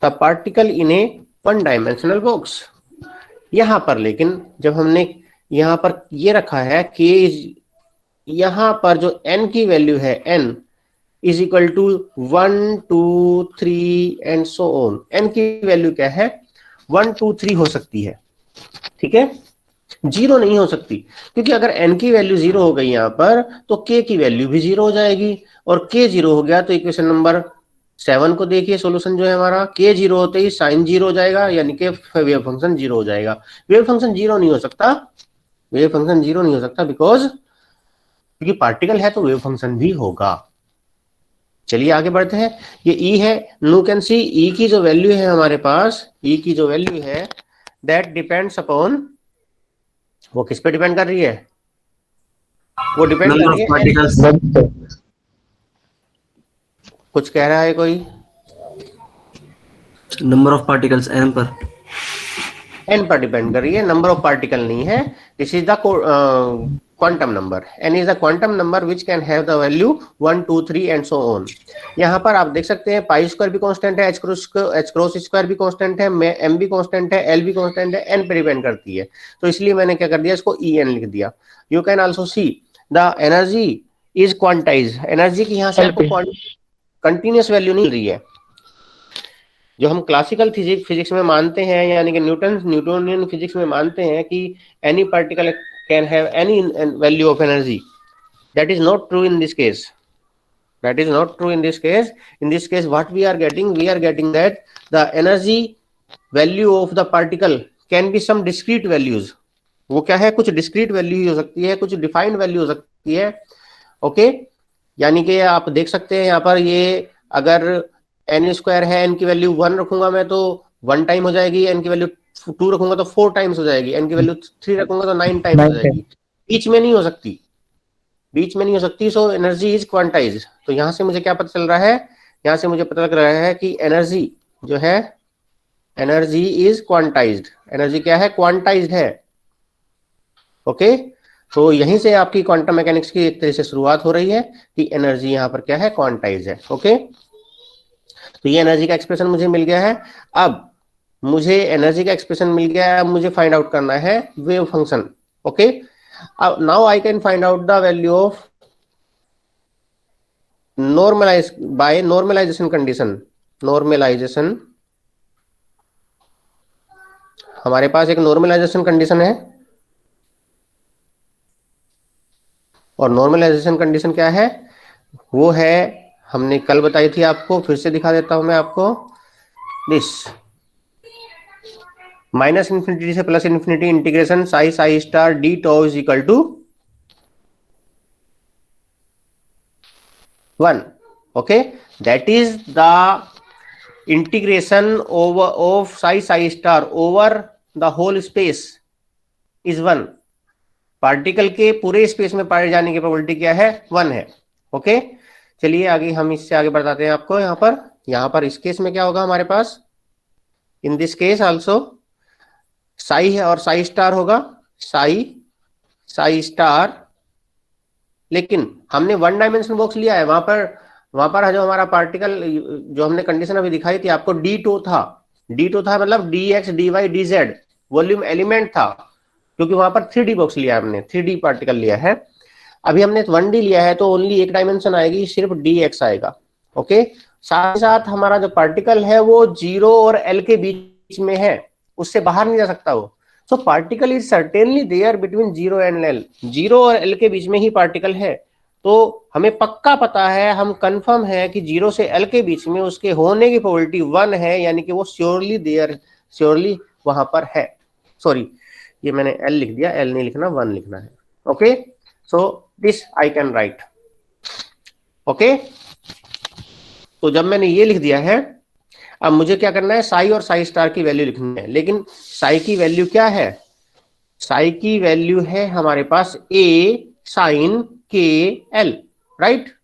Speaker 3: the particle in a one dimensional box। यहाँ पर लेकिन जब हमने यहाँ पर ये रखा है k यहाँ पर जो n की वैल्यू है n is equal to 1 2 3 and so on, n की वैल्यू क्या है 1 2 3 हो सकती है, ठीक है, 0 नहीं हो सकती, क्योंकि अगर n की वैल्यू 0 हो गई यहाँ पर तो k की वैल्यू भी 0 हो जाएगी, और k 0 हो गया तो इक्वेशन नंबर 7 को देखिए, सॉल्यूशन जो है हमारा, k 0 होते ही साइन 0 हो जाएगा, यानी कि वेव फंक्शन 0 हो जाएगा। वेव फंक्शन 0 नहीं हो सकता, वेव फंक्शन 0 नहीं हो सकता बिकॉज क्योंकि पार्टिकल है तो वेव फंक्शन भी होगा। चलिए आगे बढ़ते हैं, ये E है, यू कैन सी E की जो वैल्यू है हमारे पास, E की जो वैल्यू है दैट डिपेंड्स अपॉन, वो किस पे डिपेंड कर रही है, वो डिपेंड कर रही है, कुछ कह रहा है कोई,
Speaker 6: नंबर ऑफ पार्टिकल्स n पर,
Speaker 3: n पर डिपेंड कर रही है, नंबर ऑफ पार्टिकल नहीं है। This is the quantum number, n is the quantum number which can have the value 1 2 3 and so on. यहाँ पर आप देख सकते हैं पाई स्क्वायर भी कांस्टेंट है, h क्रॉस स्क्वायर भी कांस्टेंट है, m भी कांस्टेंट है, l भी कांस्टेंट है, n पे डिपेंड करती है, तो इसलिए मैंने क्या कर दिया, इसको En लिख दिया। You can also see the energy is quantize, energy की यहाँ से आपको कंटिन्यूअस वैल्यू नहीं रही है, जो हम क्लासिकल फिजिक्स में मानते हैं, यानी कि न्यूटोनियन फिजिक्स में मानते हैं कि any particle can have any value of energy, that is not true in this case, that is not true in this case। In this case what we are getting that the energy value of the particle can be some discrete values. वो क्या है, कुछ discrete value हो सकती है, कुछ defined value हो सकती है। ओके, यानी कि आप देख सकते हैं यहाँ पर, ये अगर n स्क्वायर है, n की वैल्यू 1 रखूंगा मैं तो 1 टाइम हो जाएगी, n की वैल्यू 2 रखूंगा तो 4 टाइम्स हो जाएगी, n की वैल्यू 3 रखूंगा तो 9 टाइम्स हो जाएगी, बीच में नहीं हो सकती, बीच में नहीं हो सकती। सो एनर्जी इज क्वांटाइज्ड। तो यहाँ से मुझे क्या पता चल रहा है, यहाँ से मुझे पता लग रहा है कि एनर्जी जो है, एनर्जी इज क्वांटाइज्ड। एनर्जी क्या है, क्वांटाइज्ड है। ओके, तो यहीं से आपकी क्वांटम मैकेनिक्स की एक तरह से शुरुआत हो रही है कि एनर्जी यहाँ पर क्या है, क्वांटाइज है। ओके, तो ये एनर्जी का एक्सप्रेशन मुझे मिल गया है। अब मुझे एनर्जी का एक्सप्रेशन मिल गया है, अब मुझे फाइंड आउट करना है वेव फंक्शन। ओके, अब now I can find out the value of normalize by normalization condition. Normalization, हमारे पास एक नॉर्मलाइजेशन कंडीशन है, और नॉर्मलाइजेशन कंडीशन क्या है, वो है, हमने कल बताई थी आपको, फिर से दिखा देता हूं मैं आपको। दिस माइनस इन्फिनिटी से plus infinity integration psi psi star d tau is equal to 1। Okay, that is the integration over of psi psi star over the whole space is 1। Particle के पूरे स्पेस में पाए जाने की probability क्या है, 1 है। ओके, चलिए आगे हम इससे आगे बताते हैं आपको। यहाँ पर इस केस में क्या होगा हमारे पास, in this case also psi है और साई स्टार होगा, साई साई स्टार, लेकिन हमने 1 डायमेंशन बॉक्स लिया है। वहां पर जो हमारा पार्टिकल, जो हमने कंडीशन अभी दिखाई थी आपको, D2 था, D2 था मतलब dx dy dz volume element था, क्योंकि वहां पर 3D बॉक्स लिया हमने, 3D पार्टिकल लिया है। अभी हमने 1D लिया है तो ओनली एक डायमेंशन आएगी, सिर्फ dx आएगा। ओके, साथ ही साथ हमारा जो पार्टिकल है वो 0 और L के बीच में है, उससे बाहर नहीं जा सकता वो। So particle is certainly there between 0 and L, 0 और L के बीच में ही पार्टिकल है। तो हमें पक्का पता है, हम कंफर्म है कि 0 से L के बीच में उसके होने की प्रोबेबिलिटी 1 है, यानी कि वो श्योरली देयर, श्योरली वहां पर है। सॉरी, ये मैंने L लिख दिया, L नहीं लिखना, 1 लिखना है। Okay, so this I can right. Okay, तो जब मैंने ये लिख दिया है, अब मुझे क्या करना है, साई और साई स्टार की वैल्यू लिखनी है। लेकिन साई की वैल्यू क्या है, साई की वैल्यू है हमारे पास A साइन के L, राइट।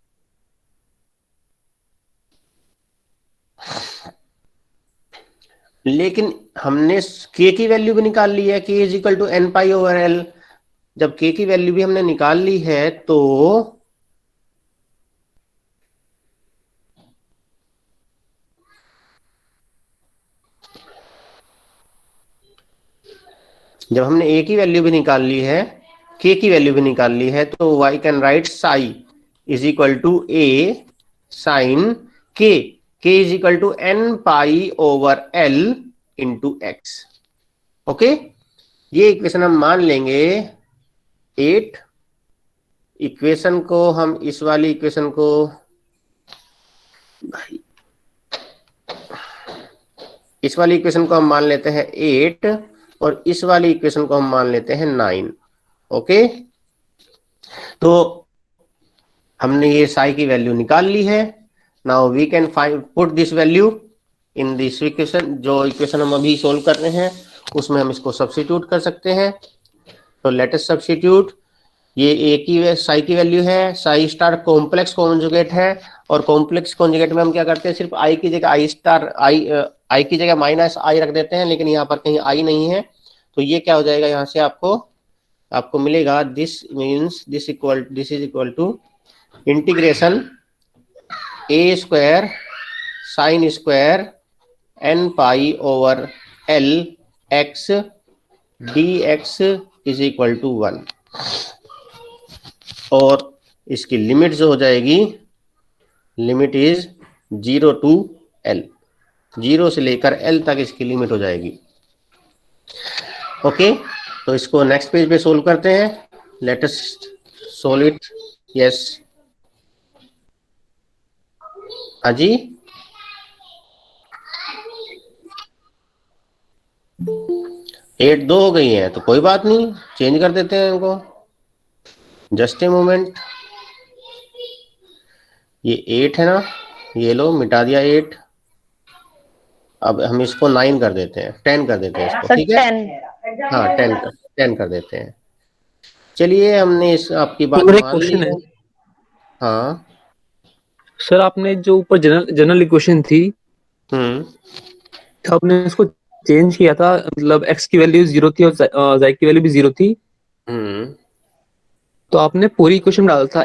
Speaker 3: लेकिन हमने k की वैल्यू भी निकाल ली है, k is equal to n pi over L। जब k की वैल्यू भी हमने निकाल ली है तो जब हमने a की वैल्यू भी निकाल ली है, k की वैल्यू भी निकाल ली है, तो I can write psi is equal to a sine k, k is equal to n pi over L into x। Okay, ये इक्वेशन हम मान लेंगे 8। इक्वेशन को हम, इस वाली इक्वेशन को इस वाली इक्वेशन को हम मान लेते हैं 8, और इस वाली इक्वेशन को हम मान लेते हैं 9। ओके, तो हमने ये साई की वैल्यू निकाल ली है। Now we can find put this value in this equation. जो इक्वेशन हम अभी सोल्व कर रहे हैं उसमें हम इसको सब्स्टिट्यूट कर सकते हैं। तो लेट अस सब्स्टिट्यूट। ये ए की साई की वैल्यू है, साई स्टार कॉम्प्लेक्स कॉन्जुगेट है, और कॉम्प्लेक्स कॉन्जुगेट में हम क्या करते हैं, सिर्फ आई की जगह आई स्टार, आई की जगह माइनस आई रख देते हैं, लेकिन यहाँ पर कहीं आई नहीं है। तो ये क्या हो जाएगा, यहाँ से आपको मिलेगा, this means this is equal to integration a square sine square n pi over L x dx is equal to 1। और इसकी लिमिट जो हो जाएगी, लिमिट इज 0 टू L, 0 से लेकर L तक इसकी लिमिट हो जाएगी। ओके, तो इसको नेक्स्ट पेज पे सोल्व करते हैं। Let us solve it. Yes, हाँ जी, 8 2 हो गई है तो कोई बात नहीं, चेंज कर देते हैं इनको। जस्ट ए मोमेंट, ये 8 है ना, ये लो मिटा दिया 8। अब हम इसको 9 कर देते हैं, 10 कर देते हैं इसको, ठीक है। हाँ 10 कर देते हैं। चलिए हमने इस आपकी बात
Speaker 2: और एक
Speaker 3: मान ली
Speaker 2: क्वेश्चन
Speaker 3: है।
Speaker 2: है
Speaker 3: हाँ
Speaker 2: सर, आपने जो ऊपर जनरल इक्वेशन थी, तो आपने इसको चेंज किया था, मतलब x की वैल्यू 0 थी और y की वैल्यू भी 0 थी, तो आपने पूरी इक्वेशन में डाला था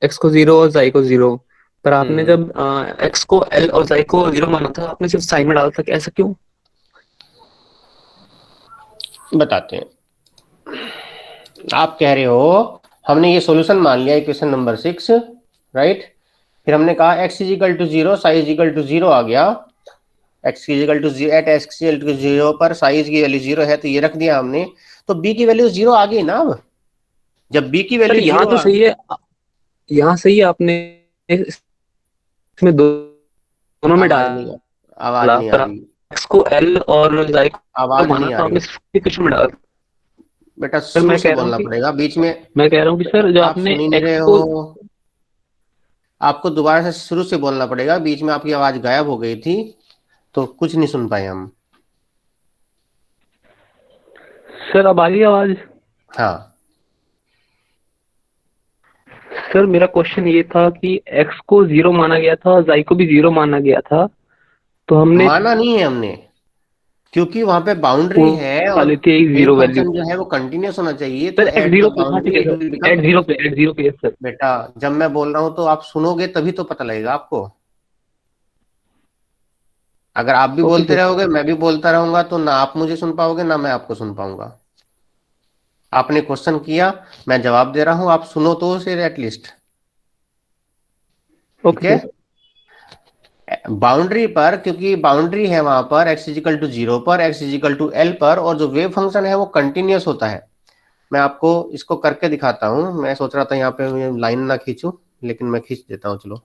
Speaker 2: x को 0 और y को 0, पर आपने जब x को l और y को 0 माना था, आपने सिर्फ साइन में डाला था, ऐसा क्यों?
Speaker 3: बताते हैं। आप कह रहे हो हमने ये सॉल्यूशन मान लिया इक्वेशन नंबर 6, राइट। फिर हमने कहा x is equal to 0, psi is equal to 0 आ गया। x is equal to at x is equal to 0 पर साइज की वैल्यू 0 है, तो ये रख दिया हमने। तो b की वैल्यू 0 आ गई ना। अब जब b की वैल्यू
Speaker 2: यहाँ
Speaker 3: 0
Speaker 2: तो सही है, यहाँ सही है, आपने इसमें दोनों में
Speaker 3: आवाज
Speaker 2: डाला,
Speaker 3: नहीं आ
Speaker 2: पर
Speaker 3: रही,
Speaker 2: x को l और y को
Speaker 3: आवाज
Speaker 2: माना
Speaker 3: नहीं आ
Speaker 2: तो
Speaker 3: रही
Speaker 2: आपने इक्वेशन में डाला।
Speaker 3: बेटा,
Speaker 2: सर
Speaker 3: शुरू
Speaker 2: मैं
Speaker 3: से
Speaker 2: कह रहा हूँ
Speaker 3: बोलना
Speaker 2: कि
Speaker 3: पड़ेगा, बीच में
Speaker 2: मैं कह रहा हूँ कि सर, जो
Speaker 3: आप
Speaker 2: आपने
Speaker 3: सुन ही नहीं
Speaker 2: x
Speaker 3: रहे
Speaker 2: को,
Speaker 3: हो। आपको दोबारा से शुरू से बोलना पड़ेगा, बीच में आपकी आवाज गायब हो गई थी तो कुछ नहीं सुन पाए हम।
Speaker 2: सर अब आ रही है आवाज?
Speaker 3: हाँ
Speaker 2: सर मेरा क्वेश्चन ये था कि x को 0 माना गया था और y को भी 0 माना गया था, तो हमने
Speaker 3: माना नहीं है हमने, क्योंकि वहां पे बाउंड्री है और
Speaker 2: वाले थे
Speaker 3: वेव
Speaker 2: 0 वैल्यू।
Speaker 3: फंक्शन जो है वो कंटिन्यूस होना चाहिए, तो
Speaker 2: सर x
Speaker 3: एट द
Speaker 2: 0 पे, हाँ ठीक
Speaker 3: बाउंड्री
Speaker 2: है
Speaker 3: it will
Speaker 2: sir,
Speaker 3: become.
Speaker 2: At zero पे सर।
Speaker 3: बेटा जब मैं बोल रहा हूं तो आप सुनोगे तभी तो पता लगेगा आपको। अगर आप भी
Speaker 2: ओके
Speaker 3: बोलते
Speaker 2: सर।
Speaker 3: रहोगे मैं भी बोलता रहूंगा तो ना आप मुझे सुन पाओगे ना मैं आपको सुन पाऊंगा। आपने क्वेश्चन किया, मैं जवाब दे रहा हूं, आप सुनो तो उसे एटलीस्ट, ठीक
Speaker 2: ओके
Speaker 3: है।
Speaker 2: सर।
Speaker 3: बाउंड्री पर, क्योंकि बाउंड्री है वहां पर x इजिकल टू 0 पर, x इजिकल टू l पर, और जो वेव फंक्शन है वो कंटिन्यूस होता है। मैं आपको इसको करके दिखाता हूं। मैं सोच रहा था यहाँ पे लाइन ना खींचूं, लेकिन मैं खींच देता हूं, चलो।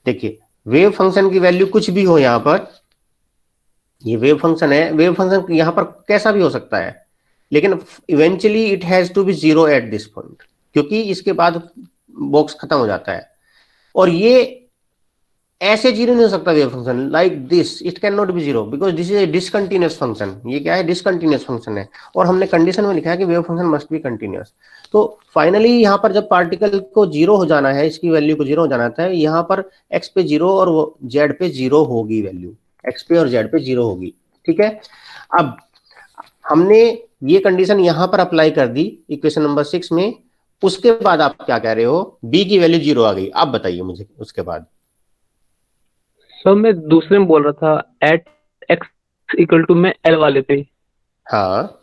Speaker 3: देखिए, वेव फंक्शन की वैल्यू कुछ भी हो यहाँ पर, ये वेव फंक्शन है, वेव फंक्शन यहाँ पर कैसा भी हो सकता है, लेकिन eventually it has to be 0 at this point, क्योंकि इसके बाद बॉक्स खत्म हो जाता है। और ये ऐसे 0 नहीं हो सकता wave function like this, it can not be 0 because this is a discontinuous function. ये क्या है? डिसकंटिन्यूअस फंक्शन है, और हमने कंडीशन में लिखा है कि wave function must be continuous. तो फाइनली यहाँ पर जब पार्टिकल को 0 हो जाना है, इसकी वैल्यू को 0 हो जाना था, यहाँ पर x पे 0 और z पे 0 होगी, वैल्यू x पे और z पे 0 होगी, ठीक है। अब हमने ये कंडीशन यहाँ पर अप्लाई कर दी इक्वेशन नंबर 6 में। उसके बाद आप क्या कह रहे हो? b की वैल्यू 0 आ गई। आप बताइए मुझे उसके बाद।
Speaker 2: सर मैं दूसरे में बोल रहा था, एट x इक्वल टू में l वाले पे,
Speaker 3: हाँ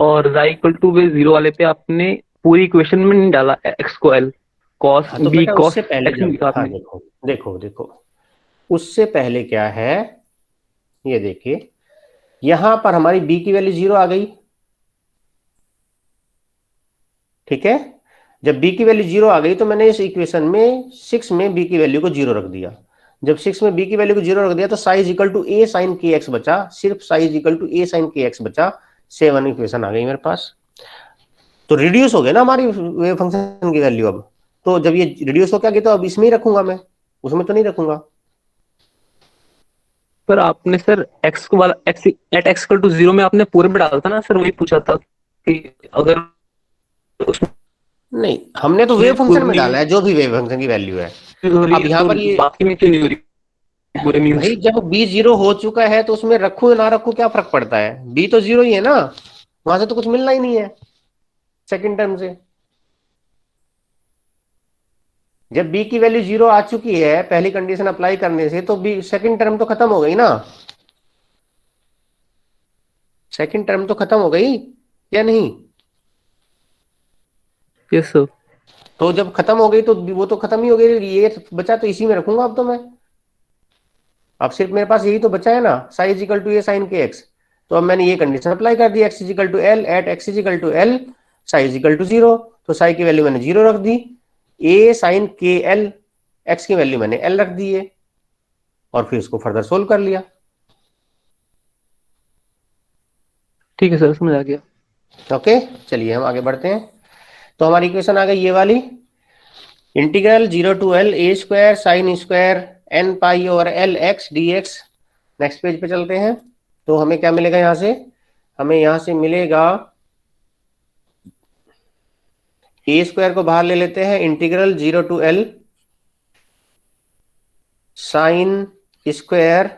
Speaker 2: और y इक्वल टू में 0 वाले पे आपने पूरी इक्वेशन में नहीं डाला x को l, cos
Speaker 3: हाँ, तो
Speaker 2: b
Speaker 3: बेटा
Speaker 2: cos
Speaker 3: उससे पहले
Speaker 2: x
Speaker 3: जब,
Speaker 2: लिखा
Speaker 3: हाँ
Speaker 2: आपने।
Speaker 3: देखो देखो देखो, उससे पहले क्या है, ये देखिए, यहां पर हमारी b की वैल्यू 0 आ गई, ठीक है। जब b की वैल्यू 0 आ गई तो मैंने इस इक्वेशन में 6 में b की वैल्यू को 0 रख दिया। जब 6 में b की वैल्यू को 0 रख दिया तो psi equal to a sin kx बचा, सिर्फ psi equal to a sin kx बचा। 7 इक्वेशन आ गई मेरे पास। तो रिड्यूस हो गया ना हमारी वेव फंक्शन की वैल्यू। अब तो जब ये रिड्यूस हो गया तो अब इसमें ही रखूंगा मैं, उसमें तो नहीं रखूंगा।
Speaker 2: पर आपने सर x को वाला x at x equal to 0 में आपने पूरे में डाला था ना सर, वही पूछा था कि अगर उसमें
Speaker 3: नहीं, हमने तो वेव फंक्शन में डाला है, जो भी वेव फंक्शन की वैल्यू है। अब यहाँ पर ये
Speaker 2: बाकी में क्यों नहीं हो रही पूरे में?
Speaker 3: भाई जब b 0 हो चुका है तो उसमें रखू या ना रखू क्या फर्क पड़ता है? b तो 0 ही है ना, वहां से तो कुछ मिलना ही नहीं है सेकंड टर्म से। जब b की वैल्यू 0 आ चुकी है पहली कंडीशन अप्लाई करने से, तो b सेकंड टर्म तो खत्म हो गई ना, सेकंड टर्म तो खत्म हो गई या नहीं?
Speaker 2: Yes sir.
Speaker 3: तो जब खत्म हो गई तो वो तो खत्म ही हो गई, ये बचा तो इसी में रखूंगा अब तो मैं। अब सिर्फ मेरे पास यही तो बचा है ना, psi is equal to A sine k x. तो अब मैंने ये कंडीशन अप्लाई कर दी, x is equal to L, at x is equal to L, psi is equal to 0। तो साई की वैल्यू मैंने 0 रख दी, A sine k L, x की वैल्यू मैंने एल रख दी है, और फिर इसको फर्दर सोल्व कर लिया।
Speaker 2: ठीक है सर, समझ आ गया।
Speaker 3: ओके, चलिए हम आगे बढ़ते हैं। तो हमारी इक्वेशन आ गई ये वाली, integral 0 to L a square sine square n pi over L x dx। Next page पे चलते हैं। तो हमें क्या मिलेगा यहाँ से, हमें यहाँ से मिलेगा ए स्क्वायर को बाहर ले लेते हैं, integral 0 to L sine square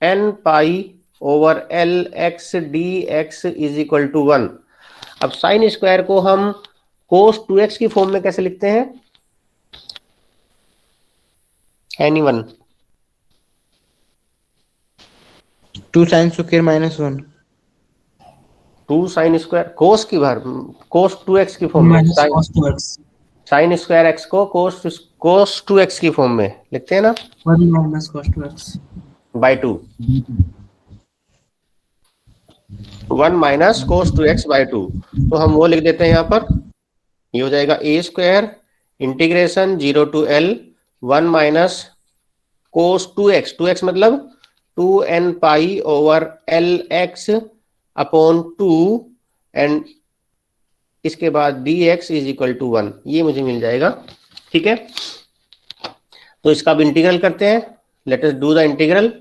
Speaker 3: n pi over L x dx is equal to 1। अब साइन स्क्वायर को हम cos 2x की फॉर्म में कैसे लिखते हैं, anyone?
Speaker 7: 2 sin square minus 1।
Speaker 3: 2 sine square कोस की बार cos 2x की फॉर्म में, साइन स्क्वायर x को cos 2x की फॉर्म में लिखते हैं ना,
Speaker 9: 1 minus cos 2x
Speaker 3: by 2, 1 minus cos 2x by 2। तो हम वो लिख देते हैं यहाँ पर, ये हो जाएगा a square integration 0 to L 1 minus cos 2x, 2x मतलब 2n pi over Lx upon 2 and इसके बाद dx इज इक्वल टू 1, ये मुझे मिल जाएगा। ठीक है, तो इसका अब इंटीग्रल करते हैं। Let us do the integral.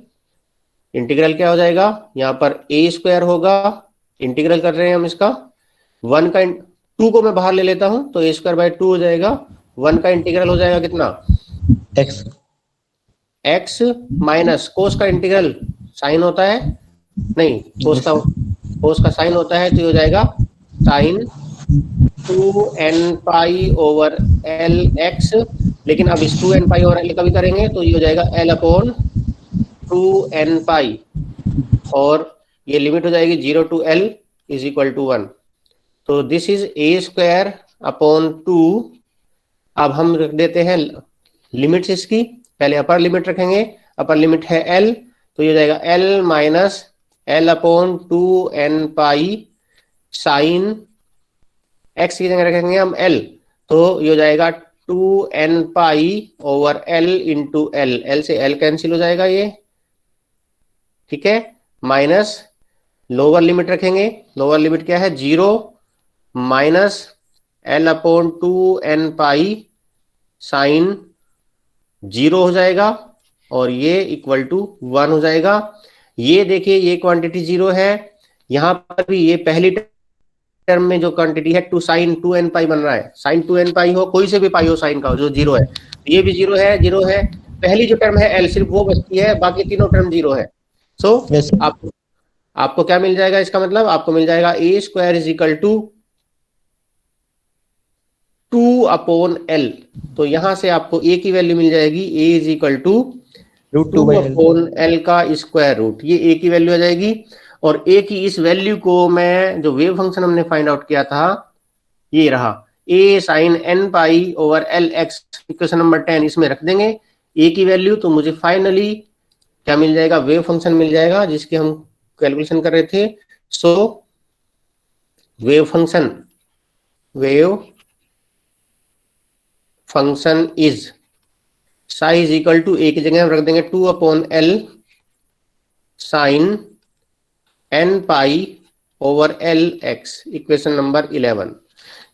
Speaker 3: Integral क्या हो जाएगा, यहाँ पर a स्क्वायर होगा, इंटीग्रल कर रहे हैं हम इसका, 1 का 2 को मैं बाहर ले लेता हूं तो a स्क्वायर बाय 2 हो जाएगा, 1 का इंटीग्रल हो जाएगा कितना, x माइनस कोस का इंटीग्रल साइन होता है, नहीं कोस का साइन होता है, तो ये हो जाएगा sign 2n pi over Lx। लेकिन अब इस 2n पाई ओवर L का भी करेंगे तो ये हो जाएगा L अपॉन 2n पाई, और ये लिमिट हो जाएगी 0 to L is equal to 1। तो this is a square upon 2। अब हम रख देते हैं लिमिट्स इसकी, पहले अपर लिमिट रखेंगे, अपर लिमिट है L, तो ये हो जाएगा L minus L upon 2n pi sine x की जगह रखेंगे हम L, तो ये हो जाएगा 2n पाई over L into L, L से L कैंसिल हो जाएगा ये। ठीक है, माइनस लोअर लिमिट रखेंगे, लोअर लिमिट क्या है 0 minus L upon 2n pi sine 0 हो जाएगा, और ये इक्वल टू 1 हो जाएगा। ये देखिए ये क्वांटिटी 0 है, यहां पर भी ये पहली टर्म में जो क्वांटिटी है 2 साइन 2n पाई बन रहा है, साइन 2n पाई हो, कोई से भी पाई हो साइन का जो 0 है, ये भी 0 है, 0 है। पहली जो टर्म है L सिर्फ वो बचती है, बाकी तीनों टर्म 0 है। सो आपको क्या मिल जाएगा, इसका मतलब आपको मिल जाएगा a square is equal to 2 upon L। तो यहां से आपको a की वैल्यू मिल जाएगी, a is equal to 2 upon L का स्क्वायर रूट, ये a की वैल्यू आ जाएगी। और a की इस वैल्यू को मैं, जो वेव फंक्शन हमने फाइंड आउट किया था, ये रहा a sine n pi over L x, equation number 10, इसमें रख देंगे a की वैल्यू, तो मुझे फाइनली क्या मिल जाएगा, वेव फंक्शन मिल जाएगा जिसकी हम कैलकुलेशन कर रहे थे। So wave function is psi is equal to a की जगह हम रख देंगे 2 upon L sine n pi over L x, equation number 11।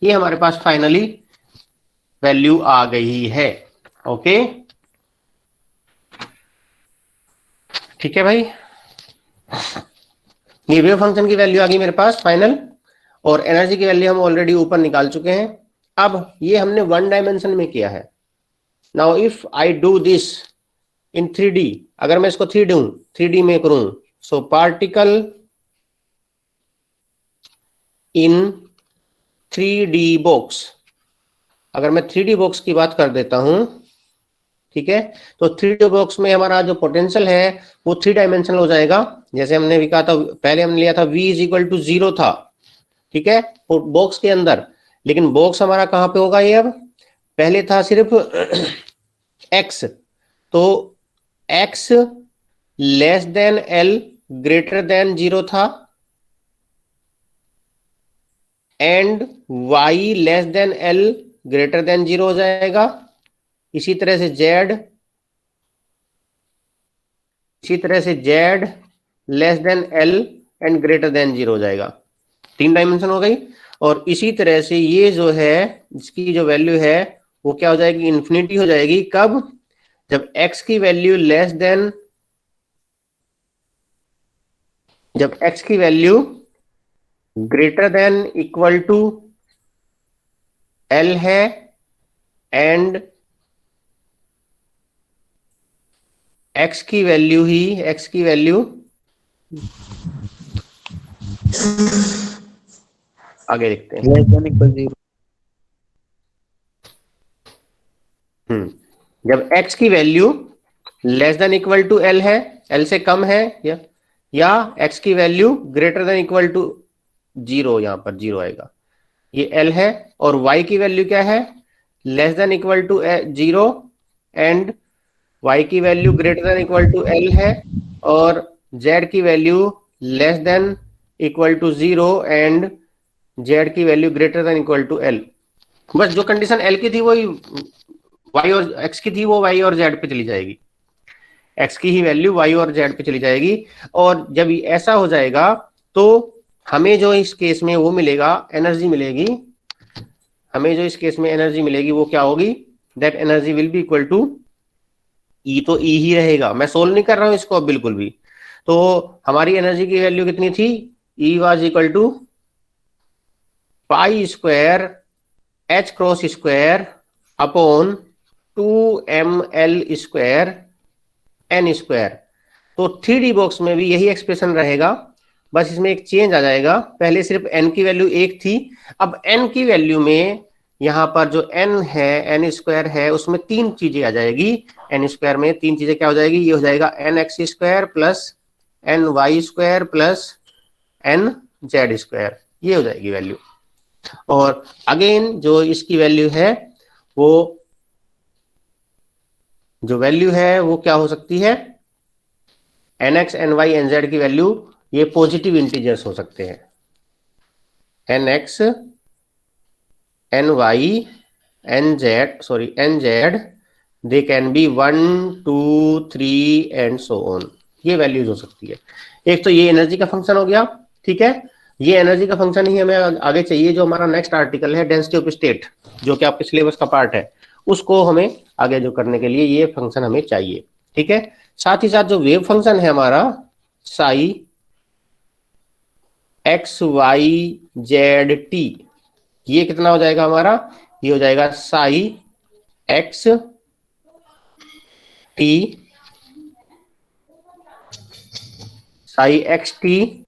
Speaker 3: ये हमारे पास फाइनली वैल्यू आ गई है। ओके, ठीक है भाई, ये वेव फंक्शन की वैल्यू आ गई मेरे पास फाइनल, और एनर्जी की वैल्यू हम ऑलरेडी ऊपर निकाल चुके हैं। अब ये हमने 1 डायमेंशन में किया है। Now if I do this in 3D, अगर मैं इसको 3D में करूं, so particle in 3D box, अगर मैं 3D बॉक्स की बात कर देता हूं, ठीक है, तो 3D बॉक्स में हमारा जो पोटेंशियल है वो 3 डायमेंशनल हो जाएगा। जैसे हमने भी कहा था, पहले हमने लिया था v इज इक्वल टू 0 था, ठीक है, बॉक्स के अंदर, लेकिन बॉक्स हमारा कहां पे होगा, ये अब पहले था सिर्फ x, तो x less than L greater than 0 था, and y less than L greater than 0 हो जाएगा। इसी तरह से z less than L and greater than 0 हो जाएगा। 3 डायमेंशन हो गई। और इसी तरह से ये जो है इसकी जो वैल्यू है वो क्या हो जाएगी, इन्फिनिटी हो जाएगी। कब? जब x की वैल्यू लेस देन, जब x की value greater than equal to l है एंड x की वैल्यू ही, x की वैल्यू आगे देखते हैं।
Speaker 7: Less than equal 0।
Speaker 3: जब x की value less than equal to l है, l से कम है, या x की value greater than equal to 0, यहां पर 0 आएगा, ये l है। और y की वैल्यू क्या है, less than equal to 0 and y की value greater than equal to l है। और z की value less than equal to 0 and z की value greater than equal to l। बस जो कंडीशन l की थी वही y और x की थी वो y और z पे चली जाएगी, x की ही वैल्यू y और z पे चली जाएगी। और जब ऐसा हो जाएगा तो हमें जो इस केस में वो मिलेगा, एनर्जी मिलेगी, हमें जो इस केस में एनर्जी मिलेगी वो क्या होगी, that energy will be equal to E, तो E ही रहेगा। मैं सोल्व नहीं कर रहा हूं इसको अब बिल्कुल भी। तो हमारी एनर्जी की वैल्यू कितनी थी, E was equal to pi square h cross square upon 2ml square n square. तो 3D बॉक्स में भी यही एक्सप्रेशन रहेगा, बस इसमें एक चेंज आ जाएगा। पहले सिर्फ n की वैल्यू 1 थी, अब n की वैल्यू में यहाँ पर जो n है, n स्क्वायर है, उसमें 3 चीजें आ जाएगी। n स्क्वायर में 3 चीजें क्या हो जाएगी, ये हो जाएगा nx square plus ny square plus nz square, ये हो जाएगी वैल्यू। और अगेन जो इसकी वैल्यू है वो, जो वैल्यू है वो क्या हो सकती है, nx ny nz की वैल्यू ये पॉजिटिव इंटीजर्स हो सकते हैं। nx ny nz they can be 1 2 3 and so on, ये वैल्यूज हो सकती है। एक तो ये एनर्जी का फंक्शन हो गया, ठीक है। ये एनर्जी का फंक्शन ही हमें आगे चाहिए, जो हमारा नेक्स्ट आर्टिकल है डेंसिटी ऑफ स्टेट, जो कि आपके सिलेबस का पार्ट है, उसको हमें आगे जो करने के लिए ये फंक्शन हमें चाहिए, ठीक है। साथ ही साथ जो वेव फंक्शन है हमारा psi x y z t, ये कितना हो जाएगा हमारा, ये हो जाएगा psi x t, psi x t,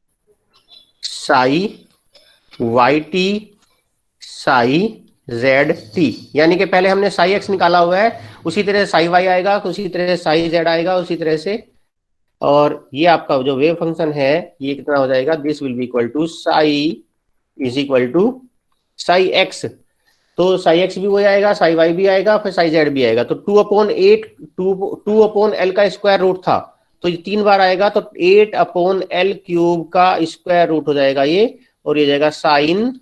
Speaker 3: psi y t, psi z t. यानी कि पहले हमने साई एक्स निकाला हुआ है, उसी तरह साई वाई आएगा, उसी तरह साई जेड आएगा, उसी तरह से। और ये आपका जो वेव फंक्शन है ये कितना हो जाएगा, this will be equal to psi is equal to psi x. तो साई एक्स भी हो जाएगा, साई वाई भी आएगा, फिर साई जेड भी आएगा। तो 2/8 का स्क्वायर रूट था, तो ये 3 बार आएगा, तो 8/L क्यूब का स्क्वायर रूट हो जाएगा ये, और ये जाएगा साइन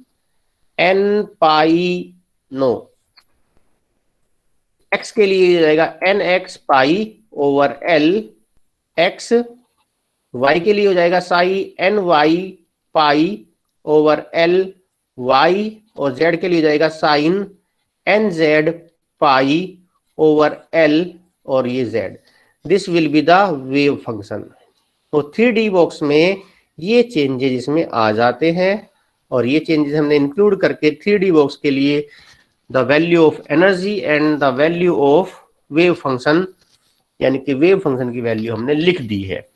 Speaker 3: n पाई नो। x के लिए जाएगा nx pi over l x, y के लिए हो जाएगा sine ny pi over l y, और z के लिए जाएगा sine nz pi over l और ये z। This will be the wave function. तो 3D बॉक्स में ये चेंजेस इसमें आ जाते हैं, और ये चेंजेस हमने इंक्लूड करके 3D बॉक्स के लिए the value of energy and the value of wave function, यानी कि वेव फंक्शन की वैल्यू हमने लिख दी है।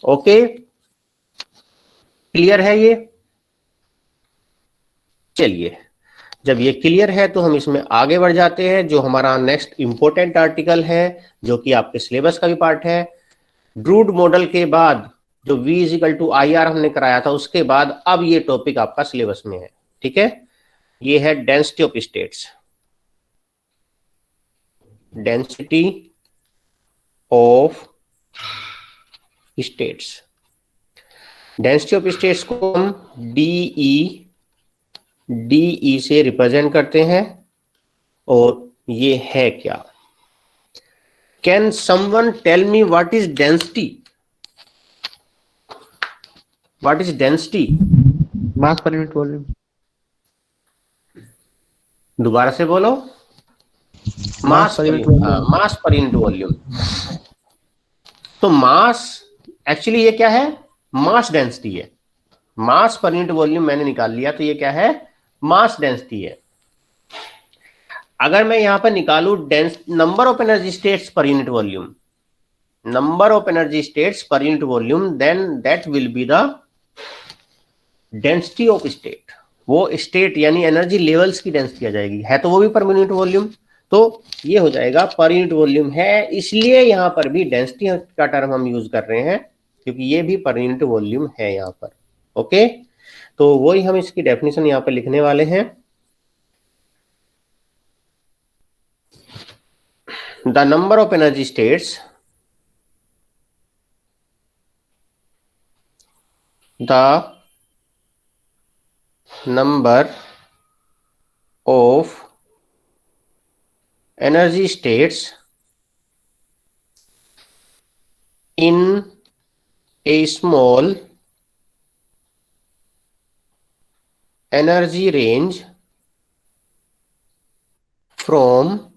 Speaker 3: ओके, क्लियर है ये? चलिए, जब ये क्लियर है तो हम इसमें आगे बढ़ जाते हैं। जो हमारा नेक्स्ट इंपॉर्टेंट आर्टिकल है, जो कि आपके सिलेबस का भी पार्ट है, ड्रूड मॉडल के बाद जो V = IR हमने कराया था, उसके बाद अब ये टॉपिक आपका सिलेबस में है, ठीक है। ये है density of states, density of states. Density of states को हम DE से रिप्रेजेंट करते हैं, और ये है क्या, can someone tell me what is density? What is density?
Speaker 2: Mass per unit volume.
Speaker 3: दोबारा से बोलो। मास पर यूनिट वॉल्यूम। तो मास एक्चुअली ये क्या है? मास डेंसिटी है। मास पर यूनिट वॉल्यूम मैंने निकाल लिया, तो ये क्या है? मास डेंसिटी है। अगर मैं यहां पर निकालू number of energy states per unit volume, number of energy states per unit volume, then that will be the density of state. वो स्टेट यानी एनर्जी लेवल्स की डेंसिटी आ जाएगी, है तो वो भी पर यूनिट वॉल्यूम, तो ये हो जाएगा पर यूनिट वॉल्यूम है, इसलिए यहां पर भी डेंसिटी का टर्म हम यूज कर रहे हैं, क्योंकि ये भी पर यूनिट वॉल्यूम है यहां पर। ओके, तो वही हम इसकी डेफिनेशन यहां पर लिखने वाले हैं। The number of energy states, the number of energy states in a small energy range from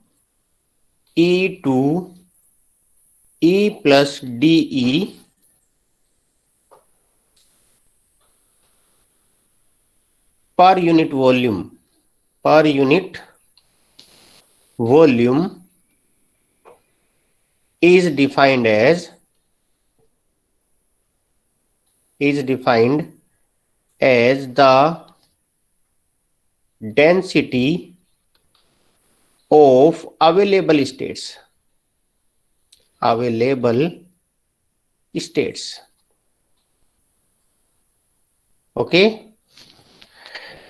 Speaker 3: E to E plus DE per unit volume is defined as the density of available states. Okay,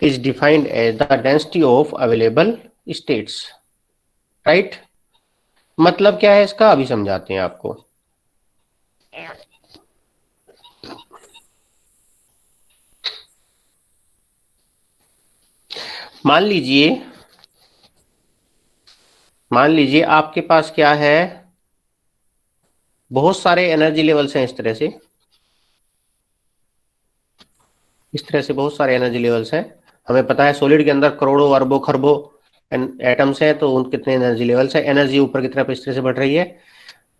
Speaker 3: is defined as the density of available states, right? मतलब क्या है इसका, अभी समझाते हैं आपको। मान लीजिए आपके पास क्या है, बहुत सारे एनर्जी लेवल्स हैं। इस तरह से बहुत सारे एनर्जी लेवल्स हैं। हमें पता है सॉलिड के अंदर करोड़ों अरबों खरबों एटम्स हैं, तो उन कितने एनर्जी लेवल्स हैं, एनर्जी ऊपर की तरफ इस तरह से बढ़ रही है।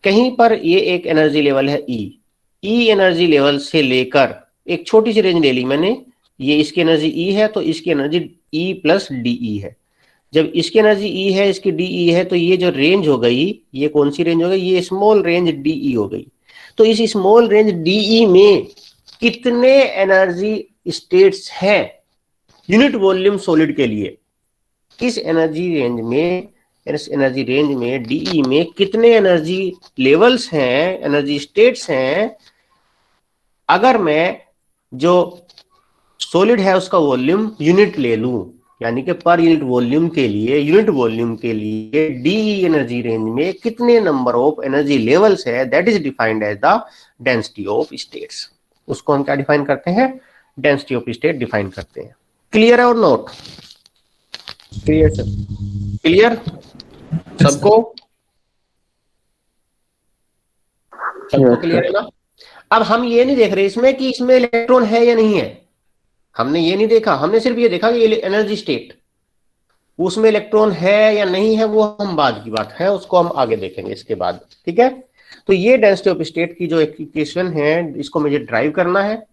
Speaker 3: कहीं पर ये एक एनर्जी लेवल है ई एनर्जी लेवल से लेकर एक छोटी सी रेंज ले ली मैंने, ये इसकी एनर्जी ई है, तो इसकी एनर्जी ई प्लस डीई है। जब इसकी एनर्जी ई है, इसकी डीई है, तो ये जो रेंज हो गई, ये कौन सी रेंज हो गई? ये स्मॉल रेंज डीई हो गई। तो इस स्मॉल रेंज डीई में कितने एनर्जी स्टेट्स हैं यूनिट वॉल्यूम सॉलिड के लिए? इस एनर्जी रेंज में डीई में कितने एनर्जी लेवल्स हैं, एनर्जी स्टेट्स हैं? अगर मैं जो सॉलिड है उसका वॉल्यूम यूनिट ले लूं, यानी कि पर यूनिट वॉल्यूम के लिए डीई एनर्जी रेंज में कितने नंबर ऑफ एनर्जी लेवल्स है, that is defined as the density of states. उसको हम क्या डिफाइन करते हैं? डेंसिटी ऑफ स्टेट डिफाइन करते हैं। क्लियर है और नोट?
Speaker 2: Clear sir.
Speaker 3: क्लियर सबको? क्लियर है ना? अब हम ये नहीं देख रहे इसमें कि इसमें इलेक्ट्रॉन है या नहीं है, हमने ये नहीं देखा, हमने सिर्फ ये देखा कि एनर्जी स्टेट, उसमें इलेक्ट्रॉन है या नहीं है वो हम बाद की बात है, उसको हम आगे देखेंगे इसके बाद। ठीक है, तो ये डेंसिटी ऑफ स्टेट की जो इक्वेशन है, इसको मुझे ड्राइव करना है।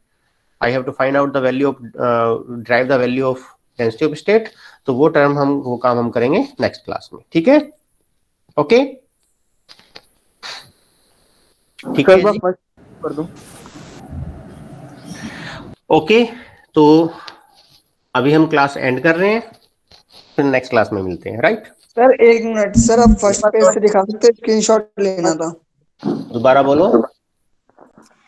Speaker 3: I have to find out the value of drive the value of density of state. तो वो काम हम करेंगे नेक्स्ट क्लास में। ठीक है, ओके, ठीक है जी?
Speaker 2: कर दो।
Speaker 3: ओके, तो अभी हम क्लास एंड कर रहे हैं, फिर नेक्स्ट क्लास में मिलते हैं, राइट?
Speaker 10: सर एक मिनट सर, आप फर्स्ट पेज से दिखा सकते हैं? स्क्रीनशॉट लेना था।
Speaker 3: दोबारा बोलो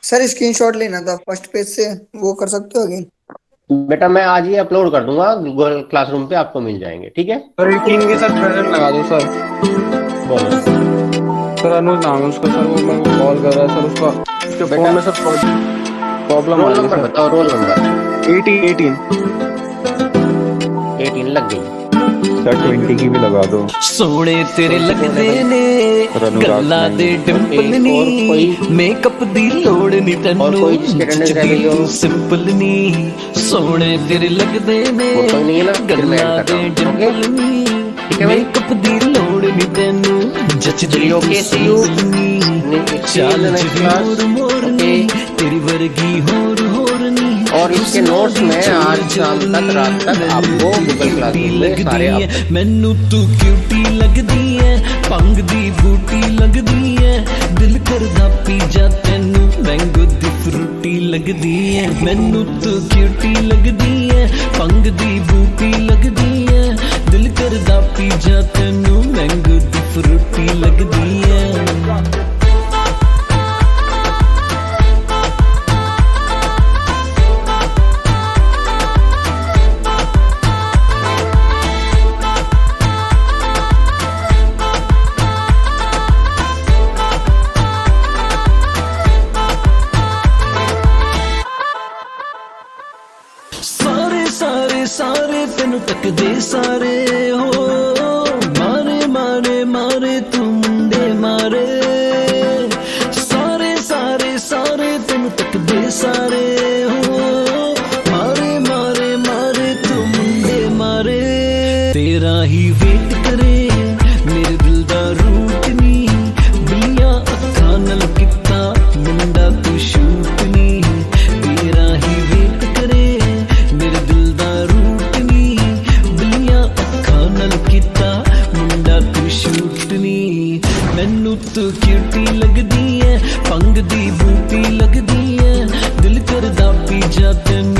Speaker 10: सर, स्क्रीनशॉट लेना था फर्स्ट पेज से, वो कर सकते हो अगेन?
Speaker 3: बेटा मैं आज ही अपलोड कर दूंगा गूगल क्लासरूम पे, आपको मिल जाएंगे। ठीक है
Speaker 2: सर 18 के साथ प्रेजेंट लगा दो सर।
Speaker 3: बोलो
Speaker 2: सर अनुज नाम है उसका सर, वो मेरे को कॉल कर रहा है सर, उसके फोन में सर प्रॉब्लम आ
Speaker 3: रोल
Speaker 2: रही है
Speaker 3: नंबर
Speaker 2: सर।
Speaker 3: बताओ, रोल नंबर
Speaker 2: 18
Speaker 3: 18 लग गई।
Speaker 7: सर 20 की भी लगा दो।
Speaker 1: सोने तेरे लगदे ने गल्ला दे डिंपल नी मेकअप दी लोड़ नी तन्नू सिंपल नी सोने तेरे लगदे ने गल्ला दे डिंपल नी मेकअप दी लोड़ नी तन्नू जचदी चाल मोरनी तेरी वर्गी होर नी।
Speaker 3: और इसके नोट्स में आज शाम तक रात तक आपको गूगल क्लासरूम में सारे
Speaker 1: मैनू तू क्यूटी लगदी है भंग दी बूटी लगदी है दिल करदा पी जा तैनू मैंगो दी फ्रूटी लगदी है मैनू तू क्यूटी लगदी है भंग दी बूटी लगदी है दिल करदा पी जा तैनू मैंगो दी फ्रूटी लगदी है। सारे तेनू तकदे सारे हो मारे मारे मारे तू मुंडे मारे सारे सारे सारे तेनू तकदे सारे हो मारे मारे मारे तू मुंडे मारे तेरा ही वेट करे मेरे दिल दा रूट नी बिल्लियां अखां नाल किता मुंडा तू शूट नी तेरा ही वेट करे मेरे दिल दा मैनू तू क्यूटी लगदी है भंग दी बूटी लगदी है दिल करदा पी जा तैनू